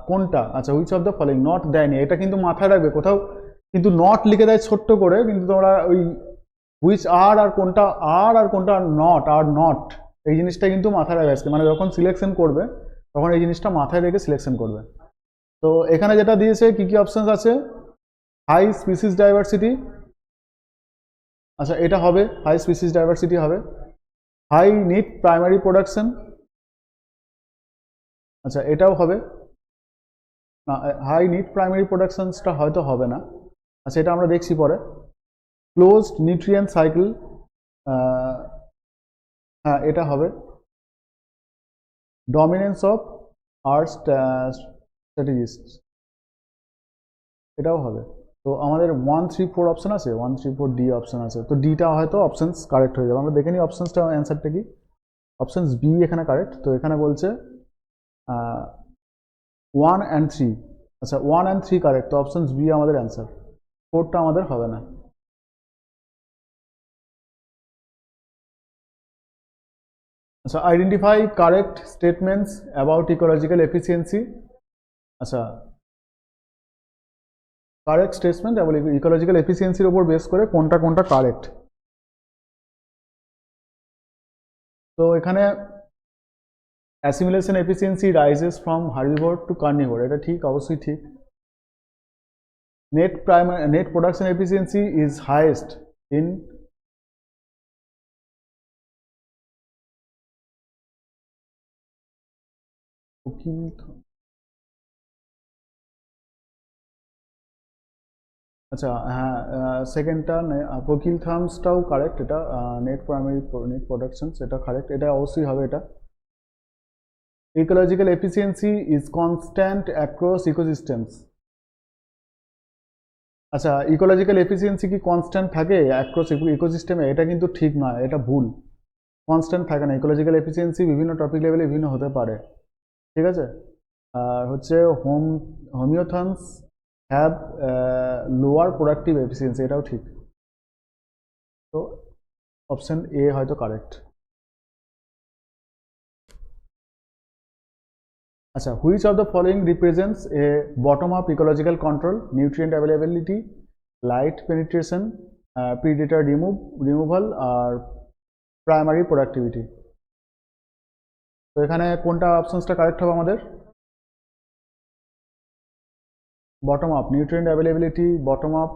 কোনটা? আচ্ছা, which of the following, not দেয়নি, এটা কিন্তু মাথায় রাখবে, কোথাও কিন্তু নট লিখে দেয় ছোট্ট করে, কিন্তু তোমরা ওই হুইচ আর কোনটা আর কোনটা নট আর নট, এই জিনিসটা কিন্তু মাথায় রাখবে আজকে, মানে যখন সিলেকশন করবে তখন এই জিনিসটা মাথায় রেখে সিলেকশন করবে। তো এখানে যেটা দিয়েছে কি কি অপশনস আছে, হাই স্পিসিস ডাইভার্সিটি, আচ্ছা এটা হবে, হাই স্পিসিস ডাইভার্সিটি হবে। হাই নিট প্রাইমারি প্রোডাকশন, আচ্ছা এটাও হবে না, হাই নিট প্রাইমারি প্রোডাকশনসটা হয়তো হবে না, আচ্ছা এটা আমরা দেখছি পরে। ক্লোজড নিউট্রিয়েন্ট সাইকেল, হ্যাঁ এটা হবে। ডমিনেন্স অফ আর্ট স্ট্র্যাটেজিস্ট, এটাও হবে। তো আমাদের 1, 3, 4 অপশন আছে, 1, 3, 4 ডি অপশন আছে, তো ডিটা হয়তো অপশনস কারেক্ট হয়ে যাবে। আমরা দেখে নিই অপশনসটা, অ্যান্সারটা কি। অপশনস বি এখানে কারেক্ট, তো এখানে বলছে 1 and 3, আচ্ছা 1 and 3 কারেক্ট, তো অপশনস বি আমাদের অ্যান্সার, 4টা আমাদের হবে না। আচ্ছা, identify correct statements about ecological efficiency. আচ্ছা, কারেক্ট স্টেটমেন্ট এবং ইকোলজিক্যাল এফিসিয়েন্সির উপর বেস করে কোনটা কোনটা কারেক্ট। তো এখানে assimilation efficiency rises from herbivore to carnivore, এটা ঠিক, অবশ্যই ঠিক। Net production efficiency is highest in আচ্ছা হ্যাঁ, সেকেন্ডটা কোকিল থামসটাও কারেক্ট, এটা নেট প্রোডাকশন সেটা কারেক্ট, এটা অবশ্যই হবে এটা। Ecological efficiency is constant across ecosystems. আচ্ছা, ইকোলজিক্যাল এফিসিয়েন্সি কি কনস্ট্যান্ট থাকে অ্যাক্রস ইকোসিস্টেমে? এটা কিন্তু ঠিক নয়, এটা ভুল। কনস্ট্যান্ট থাকে না, ইকোলজিক্যাল এফিসিয়েন্সি বিভিন্ন টপিক লেভেলে বিভিন্ন হতে পারে, ঠিক আছে। আর হচ্ছে homeotherms have lower productive efficiency, এটাও ঠিক। তো অপশন এ হয়তো কারেক্ট। আচ্ছা, which of the following represents a bottom up ecological control? Nutrient availability, light penetration, predator removal আর প্রাইমারি প্রোডাক্টিভিটি। তো এখানে কোনটা অপশনসটা কারেক্ট হবে আমাদের? Bottom up, nutrient availability, bottom up,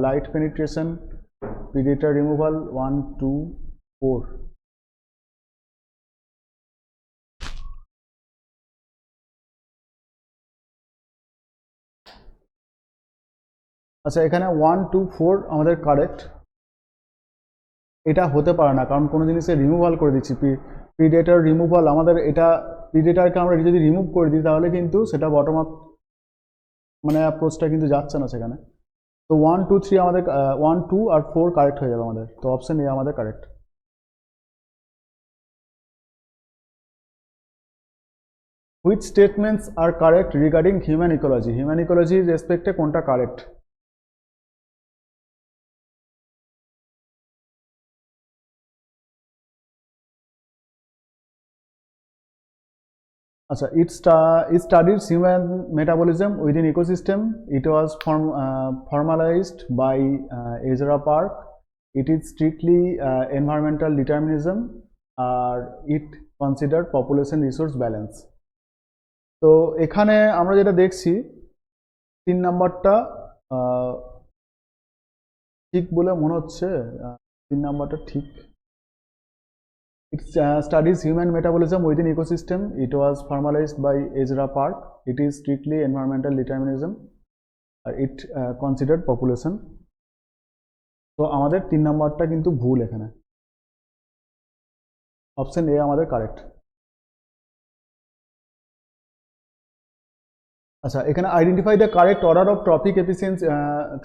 light penetration, predator removal, 1 2 4। আচ্ছা, এখানে 1 2 4 আমাদের কারেক্ট। এটা হতে পারে না, কারণ কোনো জিনিসের রিমুভাল করে দিচ্ছি, প্রিডেটার রিমুভাল, আমাদের এটা প্রিডেটারকে আমরা যদি রিমুভ করে দিই তাহলে কিন্তু সেটা বটম আপ মানে অ্যাপ্রোচটা কিন্তু যাচ্ছে না সেখানে। তো 1 2 3 আমাদের 1 2 আর 4 কারেক্ট হয়ে যাবে আমাদের, তো অপশন এ আমাদের correct. Which statements are correct regarding human ecology? Human ইকোলজির রেসপেক্টে কোনটা কারেক্ট? আচ্ছা, it studies human metabolism within ecosystem. It was formalized by Ezra Park. It is strictly environmental determinism. It considered population resource balance. তো এখানে আমরা যেটা দেখছি 3 নাম্বারটা ঠিক বলে মনে হচ্ছে, 3 নাম্বারটা ঠিক। It studies human metabolism within ecosystem. It was formalized by Ezra Park. It is strictly environmental determinism. It considered population. তো আমাদের 3 নাম্বারটা কিন্তু ভুল এখানে, অপশন এ আমাদের কারেক্ট। আচ্ছা, এখানে identify the correct order of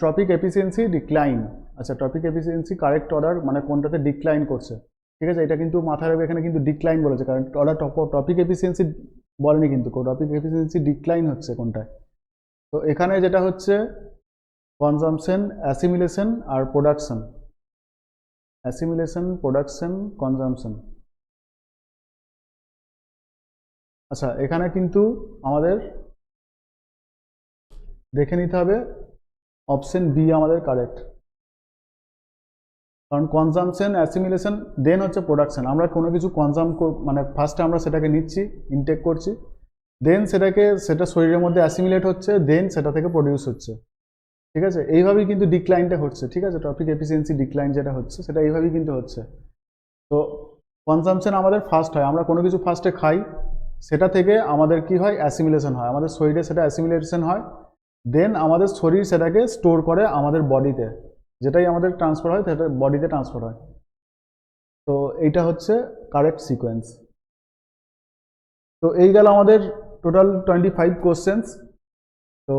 trophic efficiency decline. আচ্ছা, ট্রপিক এফিসিয়েন্সি কারেক্ট অর্ডার মানে কোনটাতে ডিক্লাইন করছে, ঠিক আছে, এটা কিন্তু মাথায় রাখবে, এখানে কিন্তু ডিক্লাইন বলেছে, কারণ অর্ডার টপিক এফিসিয়েন্সি বলেনি, কিন্তু টপিক এফিসিয়েন্সি ডিক্লাইন হচ্ছে কোনটায়। তো এখানে যেটা হচ্ছে কনজাম্পশন, অ্যাসিমিলেশন আর প্রোডাকশন, অ্যাসিমিলেশন, প্রোডাকশন, কনজাম্পশন। আচ্ছা, এখানে কিন্তু আমাদের দেখে নিতে হবে অপশন বি আমাদের কারেক্ট, কারণ কনজাম্পশন, অ্যাসিমিলেশন, দেন হচ্ছে প্রোডাকশন। আমরা কোনো কিছু মানে ফার্স্টে আমরা সেটাকে নিচ্ছি, ইনটেক করছি, দেন সেটা শরীরের মধ্যে অ্যাসিমিলেট হচ্ছে, দেন সেটা থেকে প্রডিউস হচ্ছে, ঠিক আছে। এইভাবেই কিন্তু ডিক্লাইনটা হচ্ছে, ঠিক আছে, ট্রপিক এফিসিয়েন্সি ডিক্লাইন যেটা হচ্ছে সেটা এইভাবেই কিন্তু হচ্ছে। তো কনজাম্পশন আমাদের ফার্স্ট হয়, আমরা কোনো কিছু ফার্স্টে খাই, সেটা থেকে আমাদের কি হয়, অ্যাসিমিলেশন হয়, আমাদের শরীরে সেটা অ্যাসিমিলেশন হয়, দেন আমাদের শরীর সেটাকে স্টোর করে আমাদের বডিতে, যেটাই আমাদের ট্রান্সফার হয় সেটা বডিতে ট্রান্সফার হয়। তো এইটা হচ্ছে কারেক্ট সিকোয়েন্স। তো এই গেল আমাদের টোটাল 25 কোশ্চেন্স। তো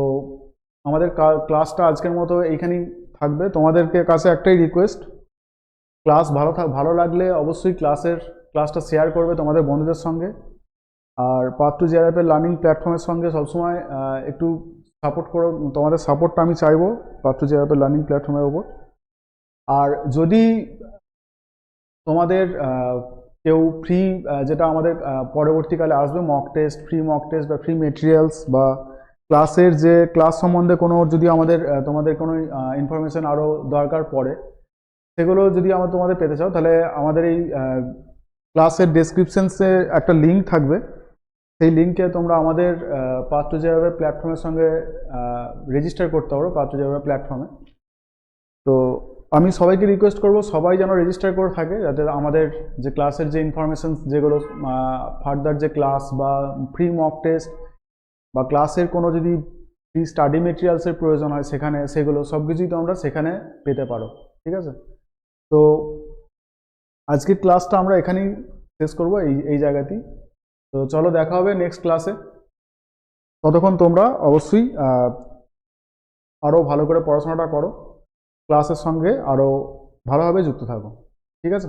আমাদের ক্লাসটা আজকের মতো এইখানেই থাকবে। তোমাদেরকে কাছে একটাই রিকোয়েস্ট, ক্লাস ভালো লাগলে অবশ্যই ক্লাসটা শেয়ার করবে তোমাদের বন্ধুদের সঙ্গে, আর পাথ টু জিআরএফ এর লার্নিং প্ল্যাটফর্মের সঙ্গে সবসময় একটু সাপোর্ট করো, তোমাদের সাপোর্টটা আমি চাইবো পাথ টু জিআরএফ এর লার্নিং প্ল্যাটফর্মের ওপর। আর যদি তোমাদের কেউ ফ্রি, যেটা আমাদের পরবর্তীকালে আসবে, mock test, free mock test বা ফ্রি মেটেরিয়ালস বা ক্লাসের যে ক্লাস সম্বন্ধে কোনো যদি আমাদের তোমাদের কোনো ইনফরমেশন আরও দরকার পড়ে, সেগুলো যদি তোমাদের পেতে চাও, তাহলে আমাদের এই ক্লাসের ডেসক্রিপশনসে একটা লিঙ্ক থাকবে। সেই লিঙ্কে তোমরা আমাদের পাথ টু জেরো প্ল্যাটফর্মের সঙ্গে রেজিস্টার করতে পারো, পাথ টু জেরো প্ল্যাটফর্মে। তো আমি সবাইকে রিকোয়েস্ট করব সবাই যেন রেজিস্টার করে থাকে, যাতে আমাদের যে ক্লাসের যে ইনফরমেশন যেগুলো ফার্দার যে ক্লাস বা ফ্রি মক টেস্ট বা ক্লাসের কোনো যদি ফ্রি স্টাডি মেটেরিয়ালসের প্রয়োজন হয় সেখানে, সেগুলো সব কিছুই তোমরা সেখানে পেতে পারো। ঠিক আছে, তো আজকের ক্লাসটা আমরা এখানেই শেষ করব, এই জায়গাতেই। তো চলো দেখা হবে নেক্সট ক্লাসে। ততক্ষণ তোমরা অবশ্যই আরও ভালো করে পড়াশোনাটা করো, ক্লাসের সঙ্গে আরও ভালোভাবে যুক্ত থাকো। ঠিক আছে।